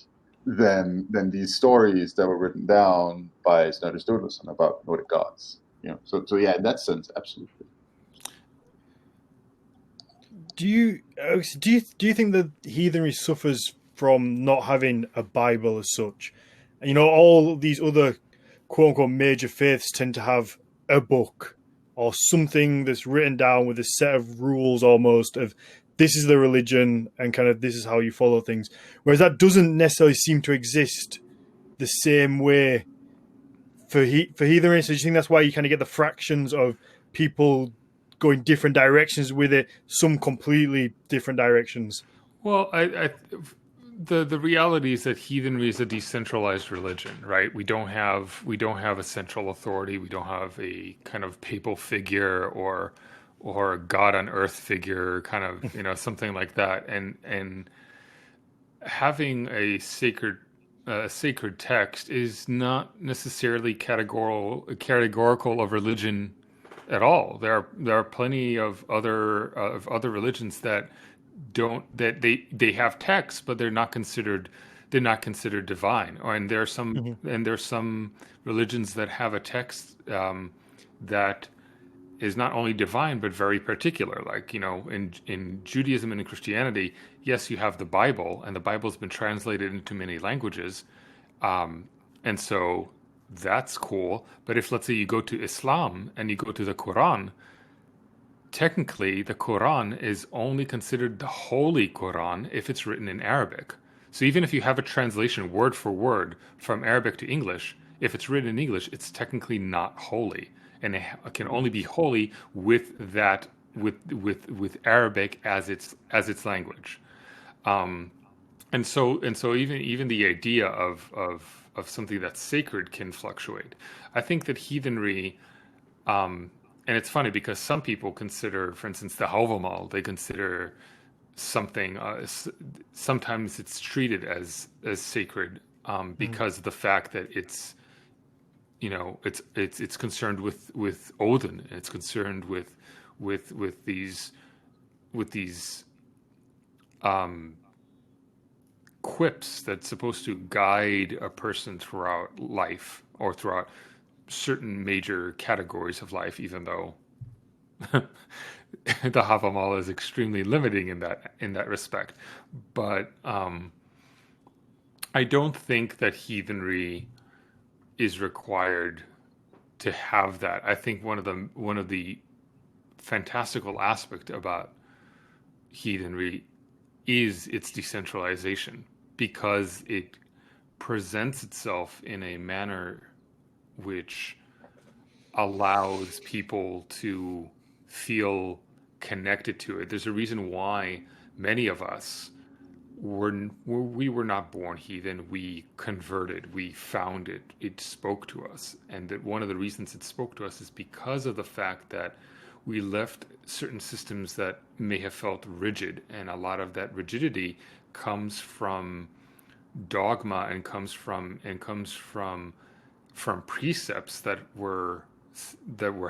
Speaker 3: than these stories that were written down by Snorri Sturluson about Nordic gods. So yeah, in that sense, absolutely.
Speaker 2: Do you think that heathenry suffers from not having a Bible as such? You know, all these other quote unquote major faiths tend to have a book or something that's written down with a set of rules almost of this is the religion and kind of this is how you follow things. Whereas that doesn't necessarily seem to exist the same way for heathenry. So do you think that's why you kind of get the fractions of people going different directions with it, some completely different directions?
Speaker 1: Well, the reality is that heathenry is a decentralized religion, right? We don't have a central authority. We don't have a kind of papal figure or a God on earth figure, kind of, something like that. And having a sacred text is not necessarily categorical of religion at all. There are plenty of other religions that they have texts, but they're not considered divine. And there are some religions that have a text that is not only divine but very particular. Like, in Judaism and in Christianity, yes, you have the Bible, and the Bible's been translated into many languages, and so that's cool. But if, let's say, you go to Islam and you go to the Quran, technically the Quran is only considered the Holy Quran if it's written in Arabic. So even if you have a translation word for word from Arabic to English, if it's written in English, it's technically not holy, and it can only be holy with Arabic as its language. And so even the idea of something that's sacred can fluctuate. I think that heathenry, and it's funny because some people consider, for instance, the Havamal, they consider something, sometimes it's treated as sacred, because of the fact that it's concerned with Odin, and it's concerned with these quips that's supposed to guide a person throughout life or throughout certain major categories of life, even though the Havamal is extremely limiting in that respect. But I don't think that heathenry is required to have that. I think one of the fantastical aspect about heathenry is its decentralization, because it presents itself in a manner which allows people to feel connected to it. There's a reason why many of us we were not born heathen. We converted. We found it. It spoke to us, and that one of the reasons it spoke to us is because of the fact that we left certain systems that may have felt rigid, and a lot of that rigidity comes from dogma and comes from precepts that were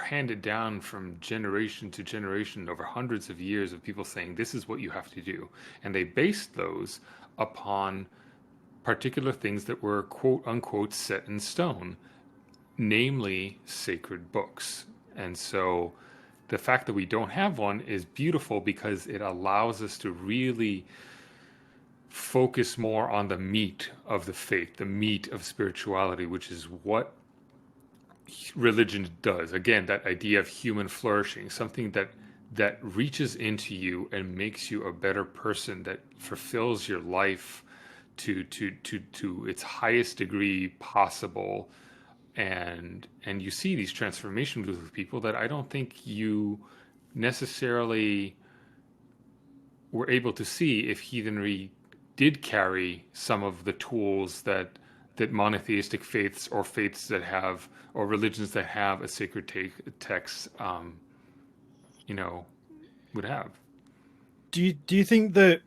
Speaker 1: handed down from generation to generation over hundreds of years of people saying this is what you have to do, and they based those upon particular things that were quote unquote set in stone, namely sacred books. And so the fact that we don't have one is beautiful because it allows us to really focus more on the meat of the faith, the meat of spirituality, which is what religion does. Again, that idea of human flourishing, something that reaches into you and makes you a better person, that fulfills your life to its highest degree possible. And you see these transformations with people that I don't think you necessarily were able to see if heathenry did carry some of the tools that monotheistic faiths or faiths that have, or religions that have a sacred text, would have.
Speaker 2: Do you think that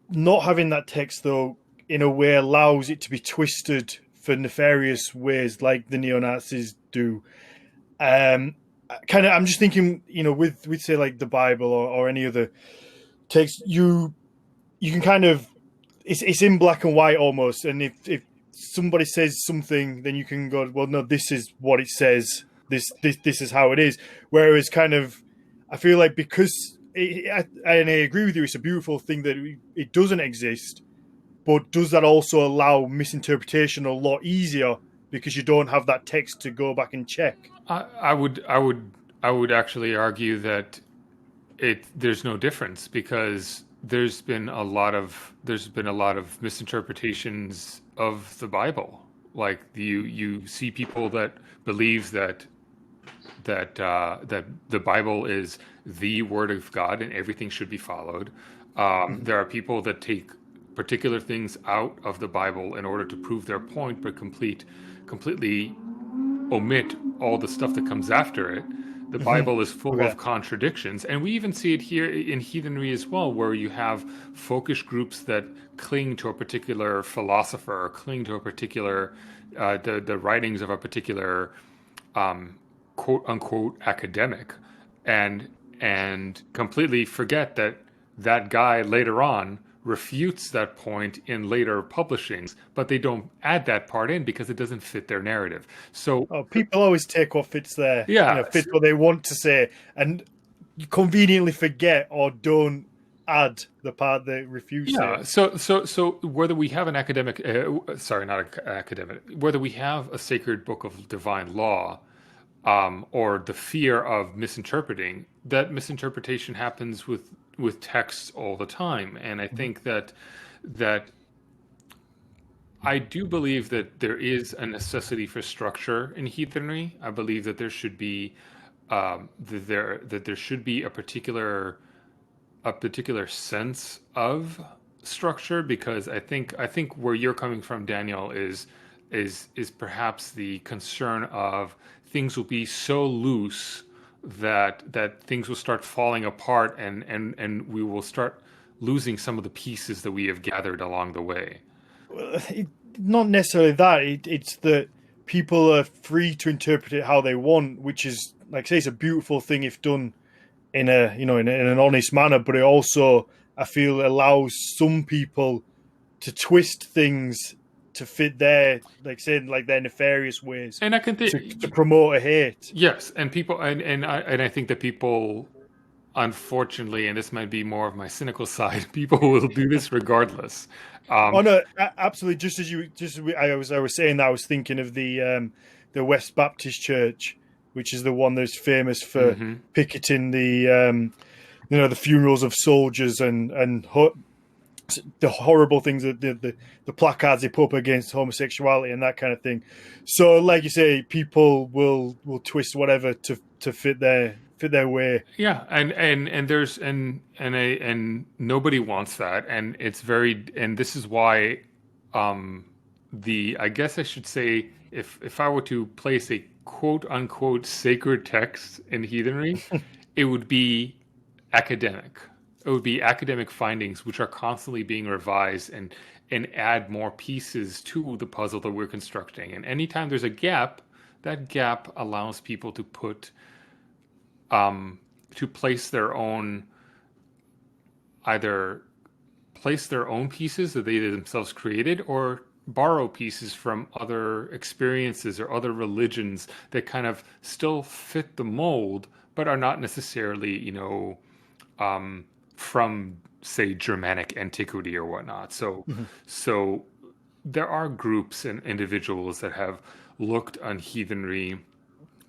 Speaker 2: not having that text, though, in a way allows it to be twisted for nefarious ways, like the neo-Nazis do? I'm just thinking, with say like the Bible or any other text, you can kind of, it's in black and white almost, and if somebody says something, then you can go, well, no, this is what it says. This is how it is. Whereas kind of, I feel like because and I agree with you. It's a beautiful thing that it doesn't exist, but does that also allow misinterpretation a lot easier because you don't have that text to go back and check?
Speaker 1: I would actually argue that there's no difference, because there's been a lot of misinterpretations of the Bible. Like you see people that believe that that the Bible is the Word of God and everything should be followed. There are people that take particular things out of the Bible in order to prove their point, but completely omit all the stuff that comes after it. The Bible is full of contradictions, and we even see it here in heathenry as well, where you have focus groups that cling to a particular philosopher or cling to a particular the writings of a particular quote unquote academic, and completely forget that that guy later on refutes that point in later publishings, but they don't add that part in because it doesn't fit their narrative. So
Speaker 2: people always take what fits their,
Speaker 1: yeah,
Speaker 2: fits what they want to say, and conveniently forget or don't add the part that refutes
Speaker 1: yeah.
Speaker 2: it.
Speaker 1: So whether we have an academic, sorry, not academic, whether we have a sacred book of divine law, or the fear of misinterpreting, that misinterpretation happens with texts all the time. And I think that I do believe that there is a necessity for structure in heathenry. I believe that there should be that there should be a particular sense of structure, because I think where you're coming from, Daniel, is perhaps the concern of things will be so loose that things will start falling apart, and we will start losing some of the pieces that we have gathered along the way.
Speaker 2: Not necessarily that. It's that people are free to interpret it how they want, which is, like I say, it's a beautiful thing if done in a in an honest manner. But it also, I feel, allows some people to twist things to fit their, like saying, like their nefarious ways,
Speaker 1: And I can
Speaker 2: to promote a hate.
Speaker 1: Yes, and people, and I think that people, unfortunately, and this might be more of my cynical side, people will do this regardless.
Speaker 2: Oh no, absolutely. Just as I was saying that, I was thinking of the West Baptist Church, which is the one that's famous for picketing the the funerals of soldiers and the horrible things that the placards they put up against homosexuality and that kind of thing. So, like you say, people will twist whatever to fit their way.
Speaker 1: Yeah, and there's and nobody wants that, and it's very, and this is why I guess I should say, if I were to place a quote unquote sacred text in heathenry, it would be academic. It would be academic findings which are constantly being revised and add more pieces to the puzzle that we're constructing. And anytime there's a gap, that gap allows people to put to place their own, either place their own pieces that they themselves created, or borrow pieces from other experiences or other religions that kind of still fit the mold, but are not necessarily, from, say, Germanic antiquity or whatnot. So, so there are groups and individuals that have looked on heathenry,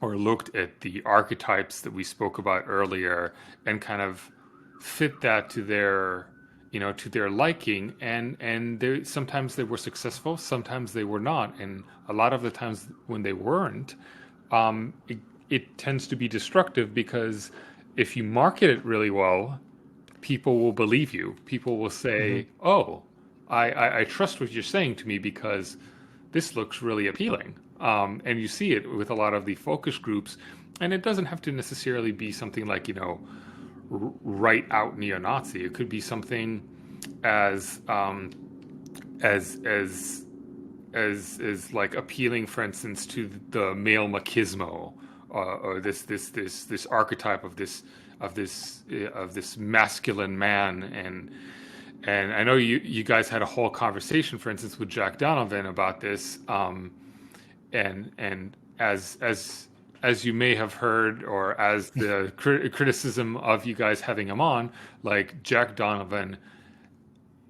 Speaker 1: or looked at the archetypes that we spoke about earlier, and kind of fit that to their, to their liking, and sometimes they were successful, sometimes they were not, and a lot of the times when they weren't, it tends to be destructive, because if you market it really well, people will believe you. People will say, "Oh, I trust what you're saying to me because this looks really appealing." And you see it with a lot of the focus groups, and it doesn't have to necessarily be something like, right out neo-Nazi. It could be something as like appealing, for instance, to the male machismo, or this archetype of this masculine man. And I know you guys had a whole conversation, for instance, with Jack Donovan about this. And as as you may have heard, or as the criticism of you guys having him on, like Jack Donovan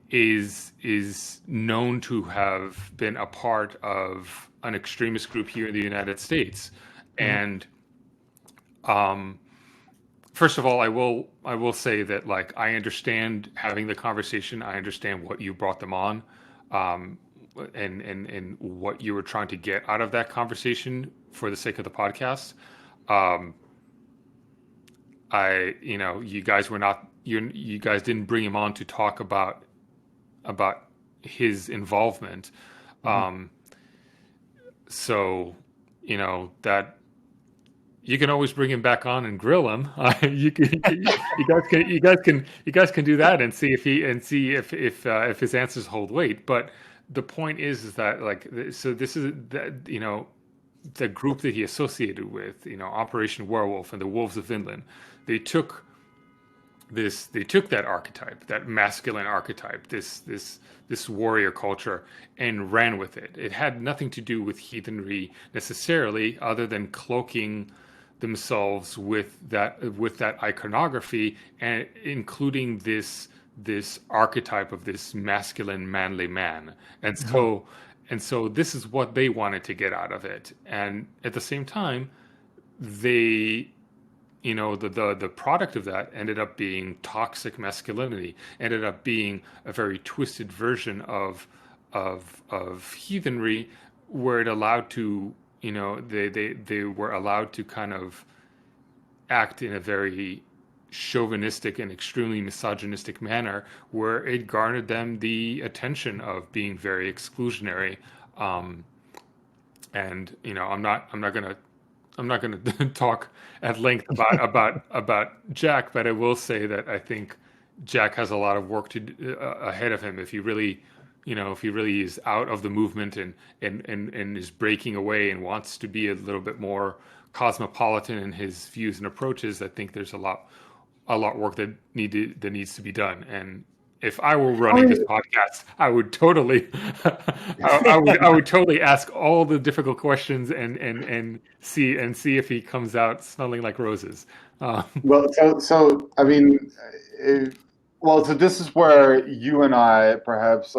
Speaker 1: is known to have been a part of an extremist group here in the United States, and first of all, I will say that like I understand having the conversation. I understand what you brought them on, um, and what you were trying to get out of that conversation for the sake of the podcast. Um, you guys were not you guys didn't bring him on to talk about his involvement. Um, so that you can always bring him back on and grill him. You guys can do that and see if his answers hold weight. But the point is that like so this is that the group that he associated with, Operation Werewolf and the Wolves of Vinland, they took that archetype, that masculine archetype, this warrior culture, and ran with it. It had nothing to do with heathenry necessarily, other than cloaking themselves with that iconography, and including this archetype of this masculine, manly man. And so this is what they wanted to get out of it. And at the same time, they the product of that ended up being toxic masculinity, ended up being a very twisted version of heathenry, where it allowed to they were allowed to kind of act in a very chauvinistic and extremely misogynistic manner, where it garnered them the attention of being very exclusionary. And I'm not gonna talk at length about Jack, but I will say that I think Jack has a lot of work ahead of him if he really is out of the movement and is breaking away and wants to be a little bit more cosmopolitan in his views and approaches. I think there's a lot work that needs to be done. And if I were running this podcast, I would totally, I would totally ask all the difficult questions and see if he comes out smelling like roses.
Speaker 3: Well, so I mean, so this is where you and I perhaps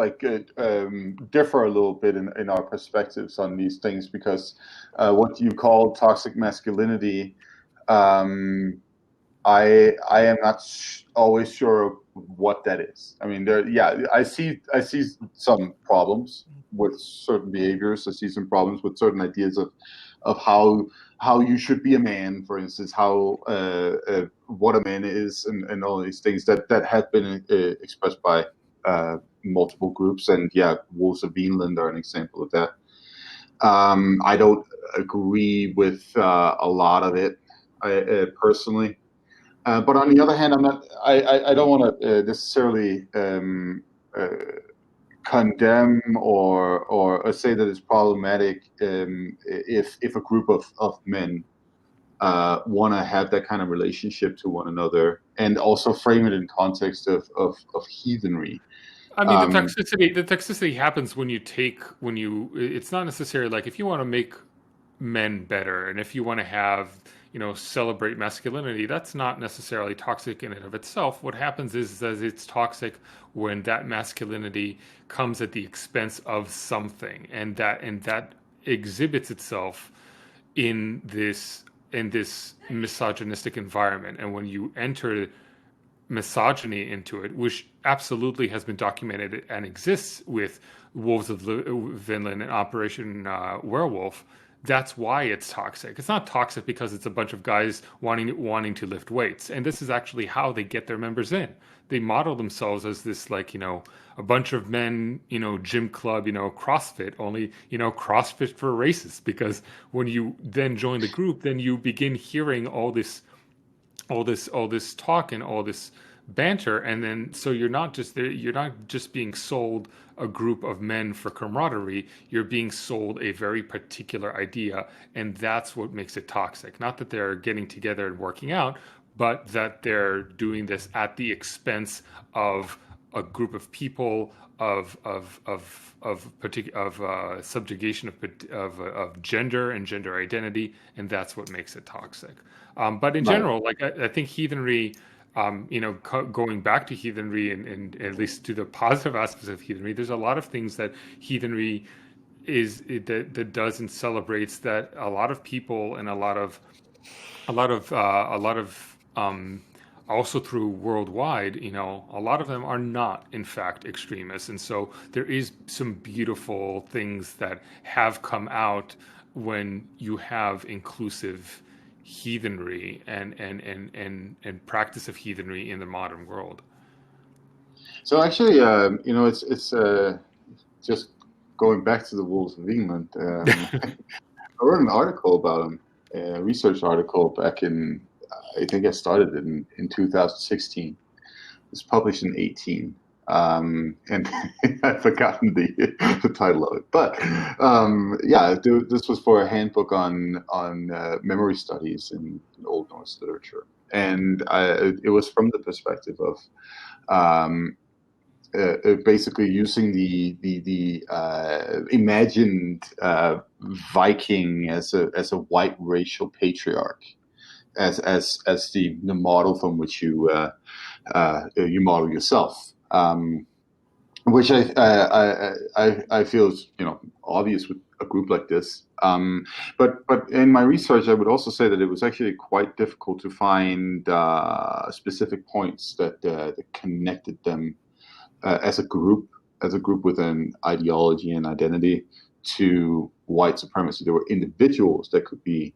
Speaker 3: differ a little bit in our perspectives on these things, because what you call toxic masculinity, I am not always sure what that is. I mean, I see some problems with certain behaviors. I see some problems with certain ideas of how you should be a man, for instance, how what a man is, and all these things that have been expressed by multiple groups. And Wolves of Vinland are an example of that. I don't agree with a lot of it, personally. But on the other hand, I don't want to necessarily condemn or say that it's problematic if a group of men want to have that kind of relationship to one another, and also frame it in context of heathenry.
Speaker 1: I mean, the toxicity happens when it's not necessarily like if you want to make men better, and if you want to have celebrate masculinity, that's not necessarily toxic in and of itself. What happens is that it's toxic when that masculinity comes at the expense of something, and that exhibits itself in this misogynistic environment. And when you enter misogyny into it, which absolutely has been documented and exists with Wolves of Vinland and Operation Werewolf, that's why it's toxic. It's not toxic because it's a bunch of guys wanting to lift weights. And this is actually how they get their members in. They model themselves as this a bunch of men, gym club, CrossFit, only, CrossFit for racists. Because when you then join the group, then you begin hearing all this talk and all this banter, and then so you're not just being sold a group of men for camaraderie, you're being sold a very particular idea, and that's what makes it toxic. Not that they're getting together and working out, but that they're doing this at the expense of a group of people, subjugation of gender and gender identity, and that's what makes it toxic. But in
Speaker 3: Right.
Speaker 1: general, like I think heathenry, going back to heathenry and at least to the positive aspects of heathenry, there's a lot of things that heathenry that does and celebrates that a lot of people and a lot of also through worldwide, a lot of them are not, in fact, extremists. And so there is some beautiful things that have come out when you have inclusive heathenry and practice of heathenry in the modern world.
Speaker 3: So actually, it's just going back to the Wolves of England. I wrote an article about them, a research article back in, I think I started in 2016. It was published in 18. And I've forgotten the title of it. But this was for a handbook on memory studies in Old Norse literature. And it was from the perspective of basically using the imagined Viking as a white racial patriarch as the model from which you model yourself, which I feel is obvious with a group like this. But in my research, I would also say that it was actually quite difficult to find specific points that connected them as a group with an ideology and identity to white supremacy. There were individuals that could be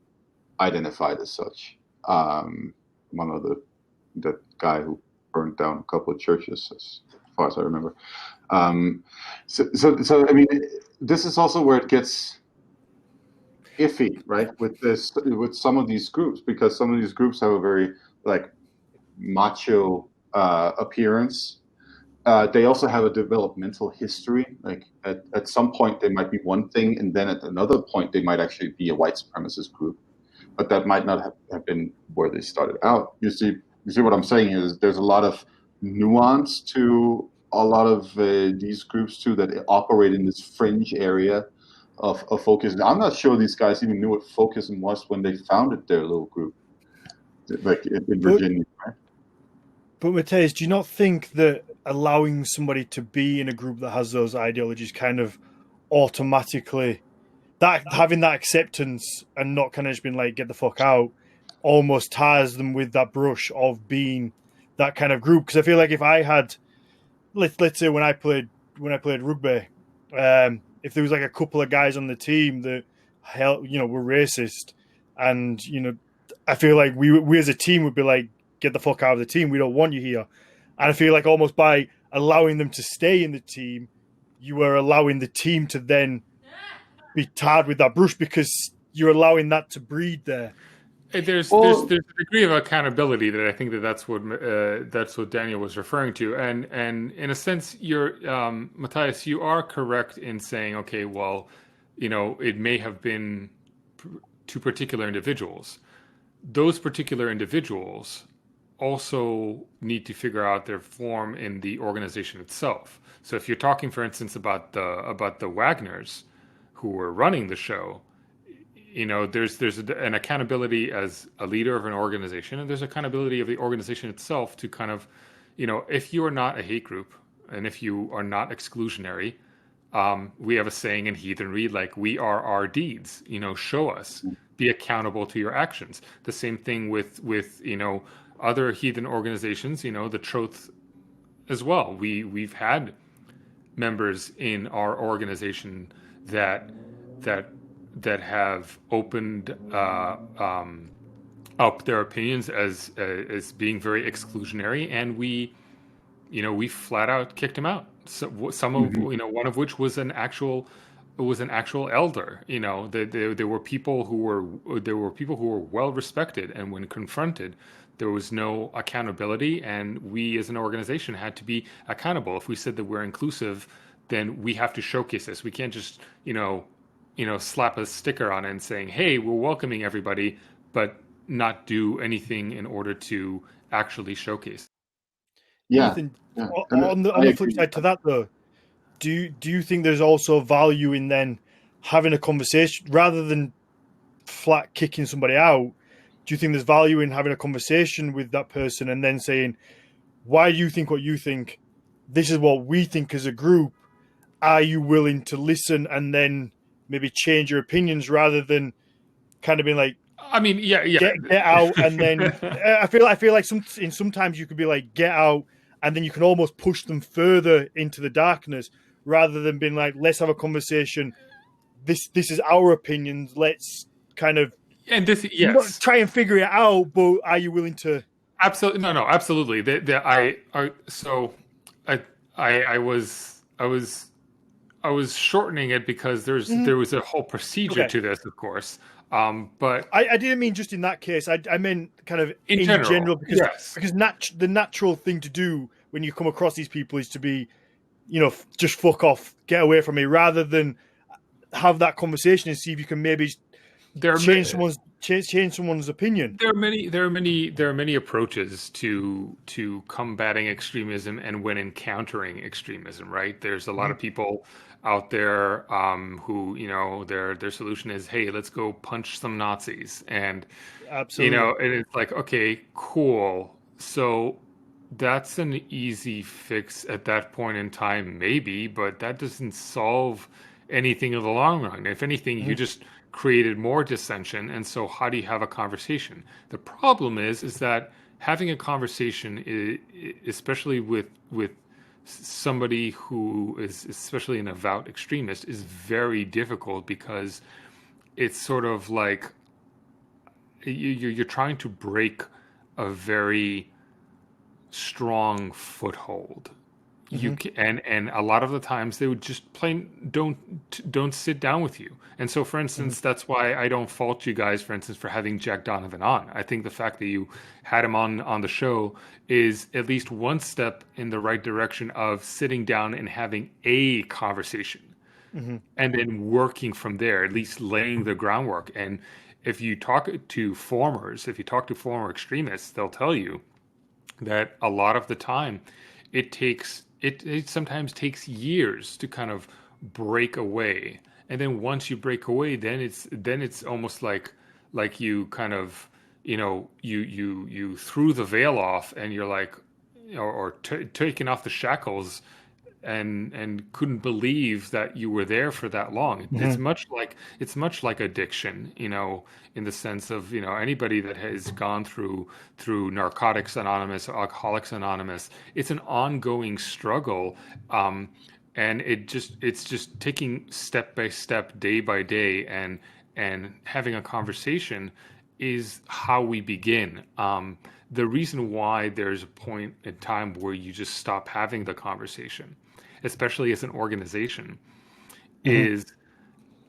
Speaker 3: identified as such. One of that guy who burned down a couple of churches, as far as I remember. So I mean, this is also where it gets iffy, right? With some of these groups, because some of these groups have a very macho appearance. They also have a developmental history. Like at some point they might be one thing, and then at another point they might actually be a white supremacist group. But that might not have been where they started out. You see what I'm saying is there's a lot of nuance to a lot of these groups too that operate in this fringe area of focus. I'm not sure these guys even knew what Focusm was when they founded their little group, like in Virginia. Right?
Speaker 2: But Matthias, do you not think that allowing somebody to be in a group that has those ideologies kind of automatically, that having that acceptance and not kind of just being like, get the fuck out, almost ties them with that brush of being that kind of group? Because I feel like if I had, let's say when I played rugby, if there was like a couple of guys on the team that were racist, and I feel like we as a team would be like, get the fuck out of the team, we don't want you here. And I feel like almost by allowing them to stay in the team, you are allowing the team to then be tarred with that brush because you're allowing that to breed there.
Speaker 1: There's a degree of accountability that I think that's what Daniel was referring to, and in a sense, you're Matthias, you are correct in saying, okay, well, it may have been to particular individuals. Those particular individuals also need to figure out their form in the organization itself. So if you're talking, for instance, about the Wagners who were running the show, there's an accountability as a leader of an organization, and there's accountability of the organization itself to kind of, if you are not a hate group and if you are not exclusionary, we have a saying in heathenry, like, we are our deeds, show us, be accountable to your actions. The same thing with other heathen organizations, the Troth as well. We've had members in our organization that have opened up their opinions as being very exclusionary, and we flat out kicked them out. So some of one of which was an actual elder. There were people who were well respected, and when confronted, there was no accountability, and we as an organization had to be accountable. If we said that we're inclusive, then we have to showcase this. We can't just slap a sticker on it and saying, hey, we're welcoming everybody, but not do anything in order to actually showcase.
Speaker 2: Yeah. Ethan, on the flip side to that, though, do you think there's also value in then having a conversation rather than flat kicking somebody out? Do you think there's value in having a conversation with that person and then saying, why do you think what you think? This is what we think as a group. Are you willing to listen and then maybe change your opinions rather than kind of being like,
Speaker 1: I mean, yeah.
Speaker 2: get out, and then I feel like sometimes you could be like, get out, and then you can almost push them further into the darkness rather than being like, let's have a conversation. This is our opinions. Let's kind of
Speaker 1: And this, yes,
Speaker 2: try and figure it out. But are you willing to?
Speaker 1: absolutely, no, absolutely. So I was shortening it because there was a whole procedure to this, of course. But
Speaker 2: I didn't mean just in that case. I meant kind of in general because
Speaker 1: yes.
Speaker 2: the natural thing to do when you come across these people is to be, just fuck off, get away from me, rather than have that conversation and see if you can maybe change someone's opinion.
Speaker 1: There are many approaches to combating extremism and when encountering extremism, right? There's a lot of people out there who, their solution is, hey, let's go punch some Nazis. And,
Speaker 2: absolutely,
Speaker 1: and it's like, okay, cool. So that's an easy fix at that point in time, maybe, but that doesn't solve anything in the long run. If anything, you just created more dissension. And so how do you have a conversation? The problem is that having a conversation, especially with somebody who is especially an avowed extremist, is very difficult because it's sort of like you're trying to break a very strong foothold. You can, and a lot of the times they would just plain don't sit down with you. And so, for instance, that's why I don't fault you guys, for instance, for having Jack Donovan on. I think the fact that you had him on the show is at least one step in the right direction of sitting down and having a conversation, and then working from there, at least laying the groundwork. And if you talk to former extremists, they'll tell you that a lot of the time it sometimes takes years to kind of break away. And then once you break away, then it's almost like you kind of, you threw the veil off and you're like, or taking off the shackles and couldn't believe that you were there for that long. It's much like addiction, in the sense of, anybody that has gone through Narcotics Anonymous or Alcoholics Anonymous. It's an ongoing struggle, and it's just taking step by step, day by day, and having a conversation is how we begin. The reason why there's a point in time where you just stop having the conversation, especially as an organization, is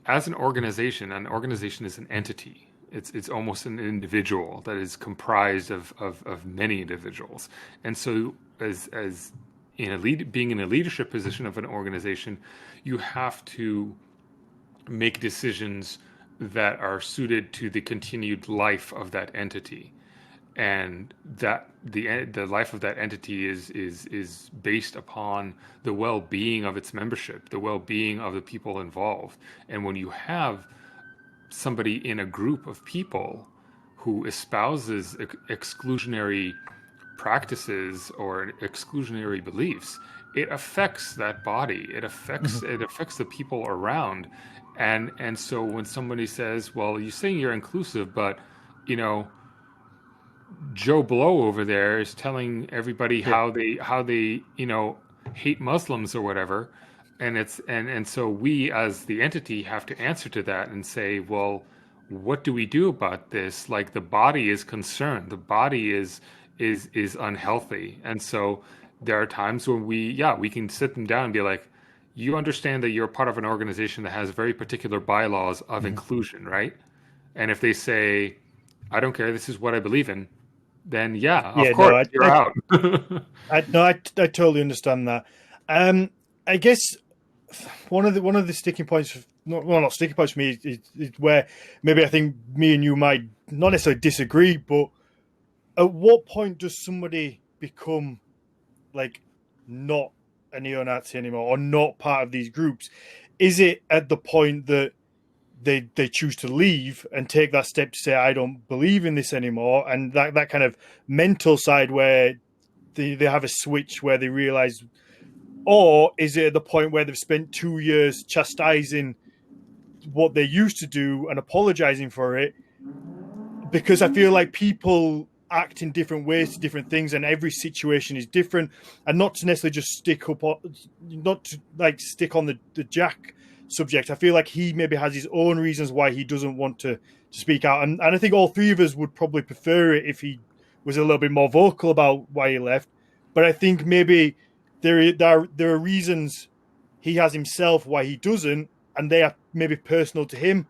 Speaker 1: as an organization is an entity. It's almost an individual that is comprised of many individuals. And so as being in a leadership position of an organization, you have to make decisions that are suited to the continued life of that entity. And that the life of that entity is based upon the well-being of its membership, the well-being of the people involved. And when you have somebody in a group of people who espouses exclusionary practices or exclusionary beliefs, it affects that body. It affects the people around. And so when somebody says, well, you're saying you're inclusive, but Joe Blow over there is telling everybody how they hate Muslims or whatever, and so we as the entity have to answer to that and say, well, what do we do about this? Like, the body is concerned, the body is unhealthy, and so there are times when we can sit them down and be like, you understand that you're part of an organization that has very particular bylaws of inclusion, right? And if they say, I don't care, this is what I believe in, then of course, you're out.
Speaker 2: I totally understand that. I guess one of the sticking points, not sticking points for me, is where maybe I think me and you might not necessarily disagree, but at what point does somebody become like not a neo-Nazi anymore or not part of these groups? Is it at the point that they choose to leave and take that step to say, I don't believe in this anymore, and that kind of mental side where they have a switch where they realize, or is it at the point where they've spent 2 years chastising what they used to do and apologizing for it? Because I feel like people act in different ways to different things, and every situation is different, and not to necessarily just stick on the Jack subject. I feel like he maybe has his own reasons why he doesn't want to speak out, and I think all three of us would probably prefer it if he was a little bit more vocal about why he left. But I think maybe there are reasons he has himself why he doesn't, and they are maybe personal to him,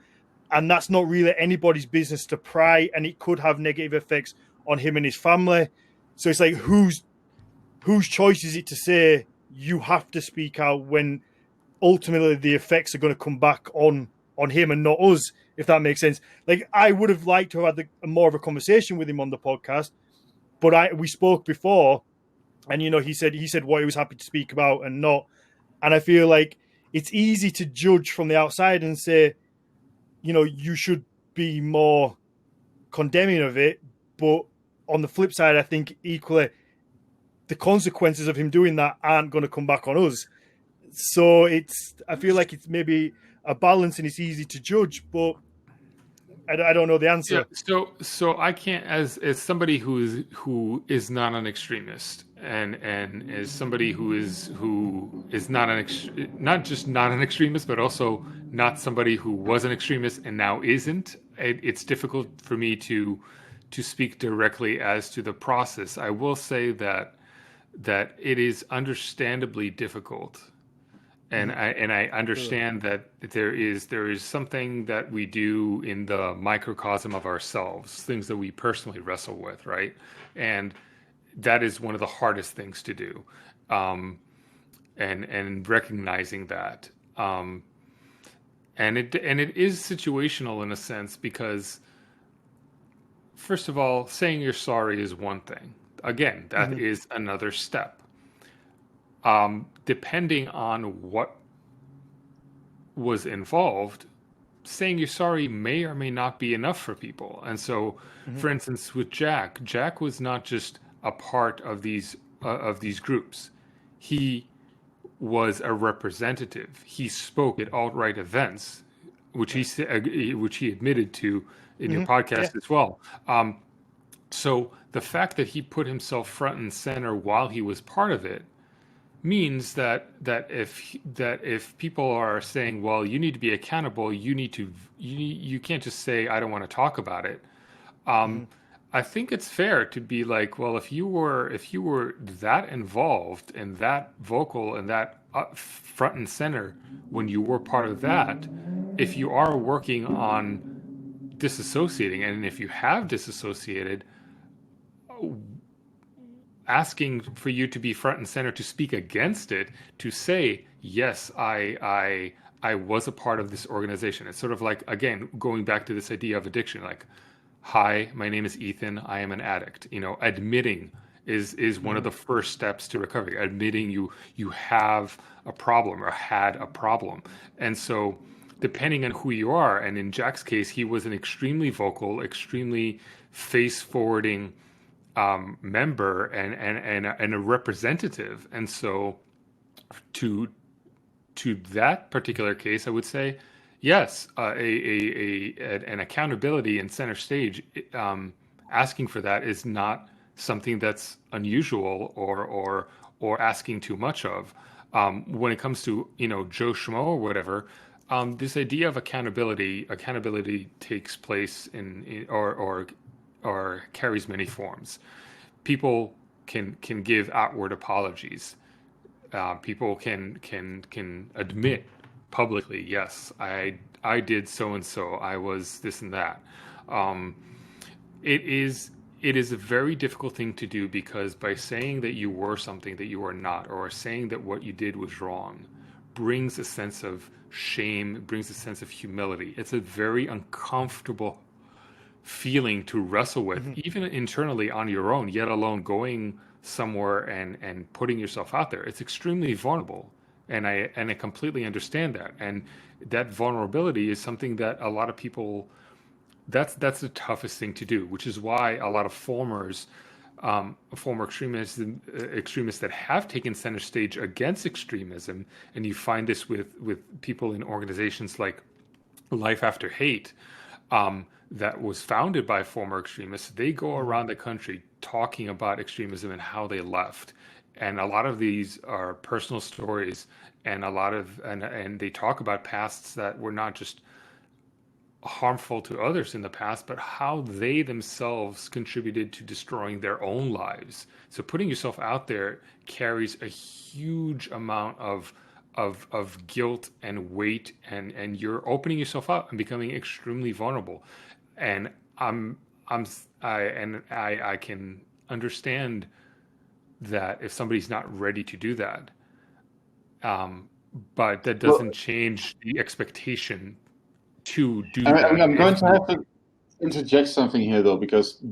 Speaker 2: and that's not really anybody's business to pry, and it could have negative effects on him and his family. So it's like, whose choice is it to say you have to speak out when ultimately the effects are going to come back on him and not us, if that makes sense? Like, I would have liked to have had more of a conversation with him on the podcast, but we spoke before, and he said what he was happy to speak about and not. And I feel like it's easy to judge from the outside and say, you should be more condemning of it. But on the flip side, I think equally the consequences of him doing that aren't going to come back on us. So I feel like it's maybe a balance, and it's easy to judge, but I don't know the answer.
Speaker 1: Yeah, so I can't, as somebody who is not an extremist, and as somebody who is not just not an extremist, but also not somebody who was an extremist and now isn't. It's difficult for me to speak directly as to the process. I will say that it is understandably difficult. And I understand that there is something that we do in the microcosm of ourselves, things that we personally wrestle with, right? And that is one of the hardest things to do, and recognizing that, and it is situational in a sense, because first of all, saying you're sorry is one thing. Again, that is another step. Depending on what was involved, saying you're sorry may or may not be enough for people. And so, for instance, with Jack was not just a part of these groups. He was a representative. He spoke at alt-right events, which he admitted to in your podcast as well. So the fact that he put himself front and center while he was part of it means that if people are saying, well, you need to be accountable, you can't just say, I don't want to talk about it. I think it's fair to be like, well, if you were that involved and that vocal and that front and center when you were part of that, if you are working on disassociating, and if you have disassociated, asking for you to be front and center, to speak against it, to say, yes, I was a part of this organization. It's sort of like, again, going back to this idea of addiction, like, hi, my name is Ethan, I am an addict. Admitting is one of the first steps to recovery. Admitting you have a problem or had a problem. And so depending on who you are, and in Jack's case, he was an extremely vocal, extremely face-forwarding member and a representative. And so to that particular case, I would say, yes, an accountability in center stage, asking for that is not something that's unusual or asking too much of. When it comes to Joe Schmo or whatever, this idea of accountability takes place or carries many forms. People can give outward apologies. People can admit publicly, yes, I did so and so. I was this and that. It is a very difficult thing to do, because by saying that you were something that you are not, or saying that what you did was wrong, brings a sense of shame, brings a sense of humility. It's a very uncomfortable feeling to wrestle with, even internally on your own, yet alone going somewhere and putting yourself out there. It's extremely vulnerable, and I completely understand that. And that vulnerability is something that a lot of people, that's the toughest thing to do, which is why a lot of former extremists that have taken center stage against extremism, and you find this with people in organizations like Life After Hate, that was founded by former extremists. They go around the country talking about extremism and how they left. And a lot of these are personal stories, and and they talk about pasts that were not just harmful to others in the past, but how they themselves contributed to destroying their own lives. So putting yourself out there carries a huge amount of guilt and weight, and you're opening yourself up and becoming extremely vulnerable. And I'm I can understand that if somebody's not ready to do that, but that
Speaker 3: Well,
Speaker 1: doesn't change the expectation to do that.
Speaker 3: I'm going to have to interject something here though, because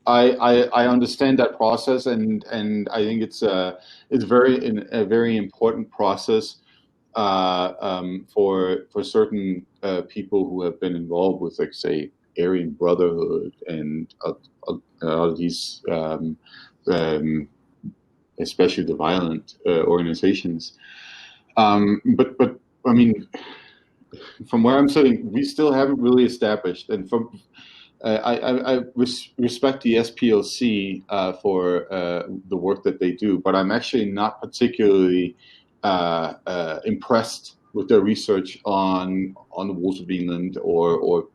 Speaker 3: I understand that process, and I think it's a very important process for certain people who have been involved with, like, say, Aryan Brotherhood and these, especially the violent organizations. But I mean, from where I'm sitting, we still haven't really established, and from I respect the SPLC for the work that they do, but I'm actually not particularly impressed with their research on the Wolves of England or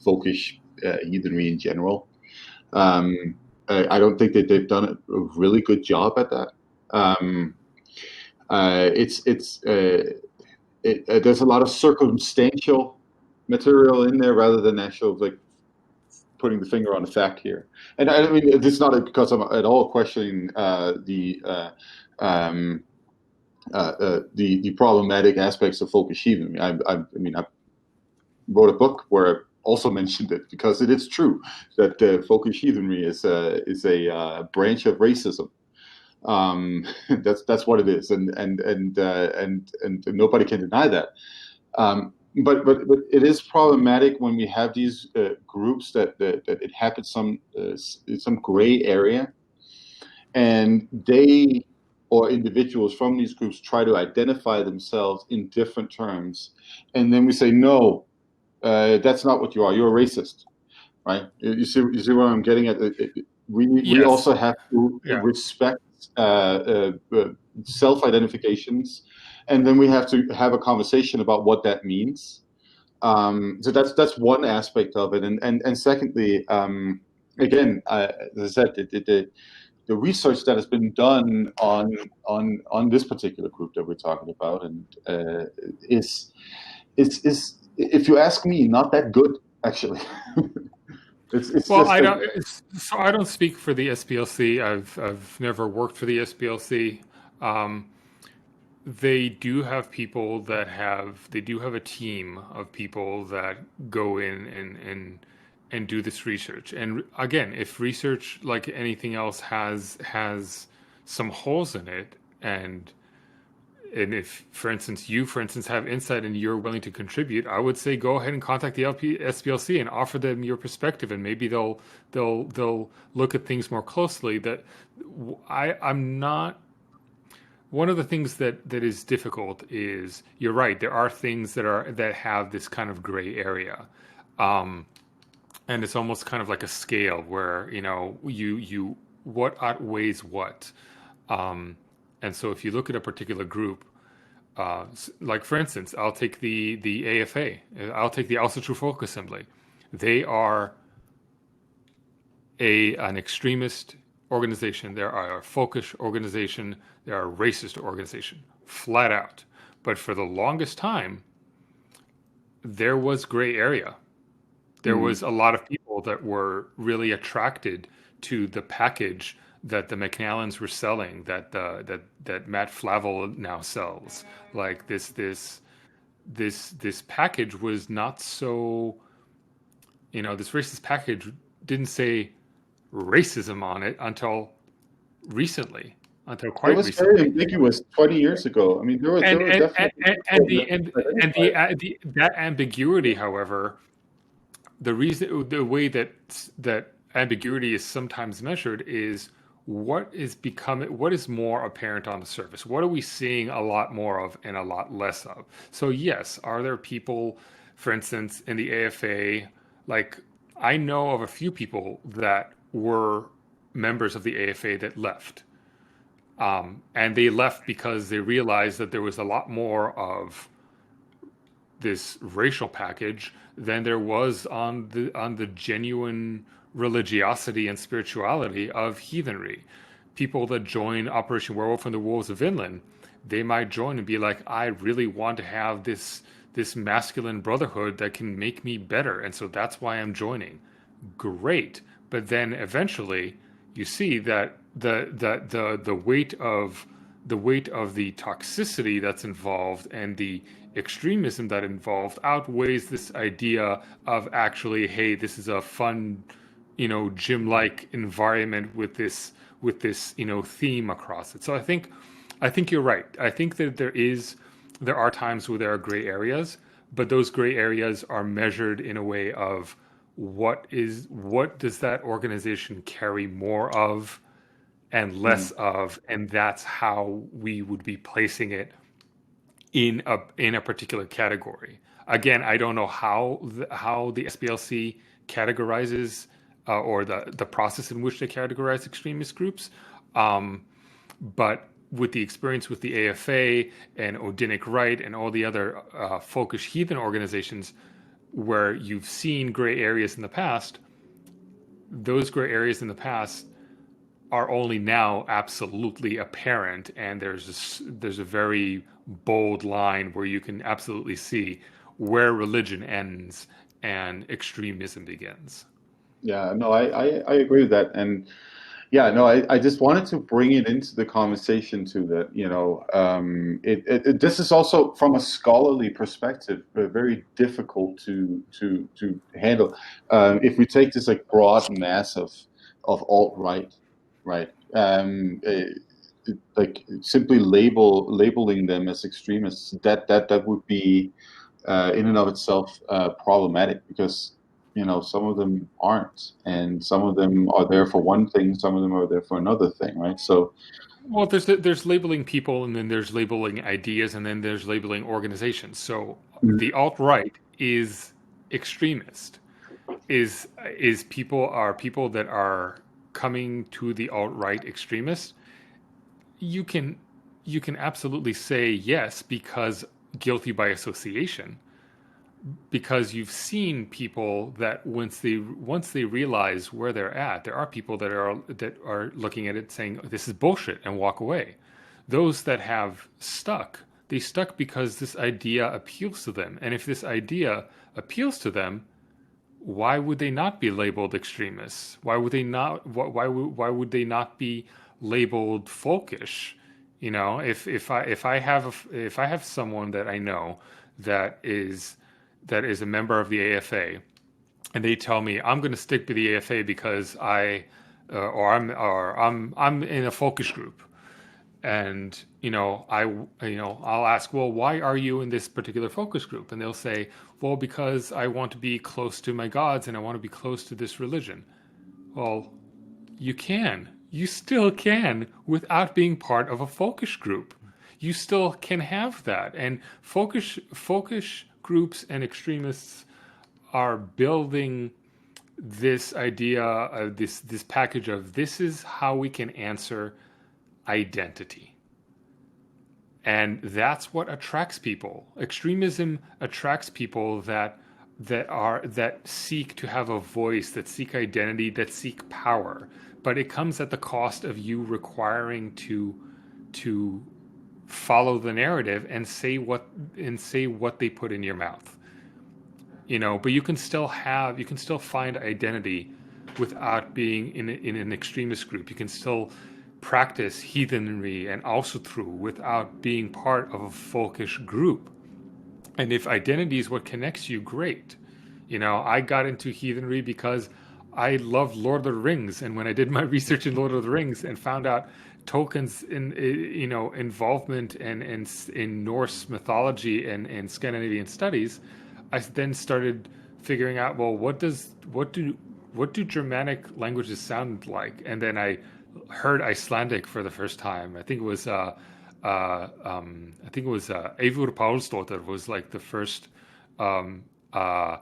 Speaker 3: folkish heathenry in general. I don't think that they've done a really good job at that. There's a lot of circumstantial material in there rather than actual, like, putting the finger on a fact here. And I mean, it's not because I'm at all questioning the problematic aspects of folkish heathenry. I mean, I wrote a book where I also mentioned it because it is true that folkish heathenry is a branch of racism. That's what it is, and nobody can deny that. But it is problematic when we have these groups that it happens in some gray area, and they or individuals from these groups try to identify themselves in different terms, and then we say, no, that's not what you are. You're a racist, right? You see where I'm getting at? We
Speaker 1: Yes.
Speaker 3: also have to
Speaker 1: Yeah.
Speaker 3: respect self-identifications, and then we have to have a conversation about what that means. So that's one aspect of it, and secondly, again, as I said, the research that has been done on this particular group that we're talking about, and is if you ask me, not that good, actually. It's
Speaker 1: Well,
Speaker 3: just
Speaker 1: I don't speak for the SPLC. I've never worked for the SPLC. They do have people they do have a team of people that go in and do this research. And again, if research, like anything else, has some holes in it, and if, for instance, have insight and you're willing to contribute, I would say go ahead and contact the SPLC and offer them your perspective, and maybe they'll look at things more closely. That I'm not. One of the things that is difficult is, you're right, there are things that have this kind of gray area, and it's almost kind of like a scale where you what outweighs what. And so if you look at a particular group, like, for instance, I'll take the AFA, I'll take the Alsace Folk Assembly. They are an extremist organization. They are a folkish organization. They are a racist organization, flat out. But for the longest time, there was gray area. There was a lot of people that were really attracted to the package that the McNallans were selling, that Matt Flavel now sells. Like this package was not so, this racist package didn't say racism on it until recently, until
Speaker 3: It
Speaker 1: quite
Speaker 3: was very
Speaker 1: recently.
Speaker 3: ambiguous 20 years ago. I mean, there
Speaker 1: And
Speaker 3: were
Speaker 1: and
Speaker 3: definitely
Speaker 1: and
Speaker 3: people
Speaker 1: the
Speaker 3: that
Speaker 1: and and
Speaker 3: identified.
Speaker 1: the that ambiguity, however, the way that ambiguity is sometimes measured is what is more apparent on the surface. What are we seeing a lot more of and a lot less of? So yes, are there people, for instance, in the AFA, like I know of a few people that were members of the AFA that left. And they left because they realized that there was a lot more of this racial package than there was on the genuine religiosity and spirituality of heathenry. People that join Operation Werewolf and the Wolves of Vinland, they might join and be like, I really want to have this masculine brotherhood that can make me better, and so that's why I'm joining. Great. But then eventually you see that the weight of the toxicity that's involved and the extremism that involved outweighs this idea of actually, hey, this is a fun, gym-like environment with this, theme across it. So I think you're right. I think that there are times where there are gray areas, but those gray areas are measured in a way of what does that organization carry more of and less
Speaker 3: Mm.
Speaker 1: of, and that's how we would be placing it in a particular category. Again, I don't know how the SPLC categorizes or the process in which they categorize extremist groups, but with the experience with the AFA and Odinic Right and all the other folkish heathen organizations where you've seen gray areas in the past, those gray areas in the past are only now absolutely apparent, and there's a very bold line where you can absolutely see where religion ends and extremism begins.
Speaker 3: Yeah, no, I agree with that. And yeah, no, I just wanted to bring it into the conversation too that, this is also from a scholarly perspective, very difficult to handle. If we take this like broad mass of alt-right, right? Like simply labeling them as extremists, that would be in and of itself problematic because some of them aren't, and some of them are there for one thing, some of them are there for another thing, right? So,
Speaker 1: Well, there's labeling people, and then there's labeling ideas, and then there's labeling organizations. So the alt right is extremist. Is people are people that are coming to the alt right extremist. You can you can absolutely say yes because guilty by association, because you've seen people that once they realize where they're at, there are people that are looking at it saying this is bullshit and walk away. Those that have stuck, they stuck because this idea appeals to them, and if this idea appeals to them, why would they not be labeled extremists? Why would they not? Why would they not be labeled folkish? If I have someone that I know that is that is a member of the AFA, and they tell me I'm going to stick with the AFA because I'm in a folkish group, and I'll ask, well, why are you in this particular focus group? And they'll say, well, because I want to be close to my gods and I want to be close to this religion. Well, you still can without being part of a folkish group. You still can have that, and folkish groups and extremists are building this idea of this package of this is how we can answer identity. And that's what attracts people. Extremism attracts people that seek to have a voice, that seek identity, that seek power. But it comes at the cost of you requiring to follow the narrative and say what they put in your mouth. But you can still find identity without being in an extremist group. You can still practice heathenry and also through without being part of a folkish group. And if identity is what connects you, great. I got into heathenry because I love Lord of the Rings, and when I did my research in Lord of the Rings and found out Tolkien's involvement in Norse mythology and Scandinavian studies, I then started figuring out, well, what do Germanic languages sound like? And then I heard Icelandic for the first time. Eivur Pálsdóttir was like the first um, uh,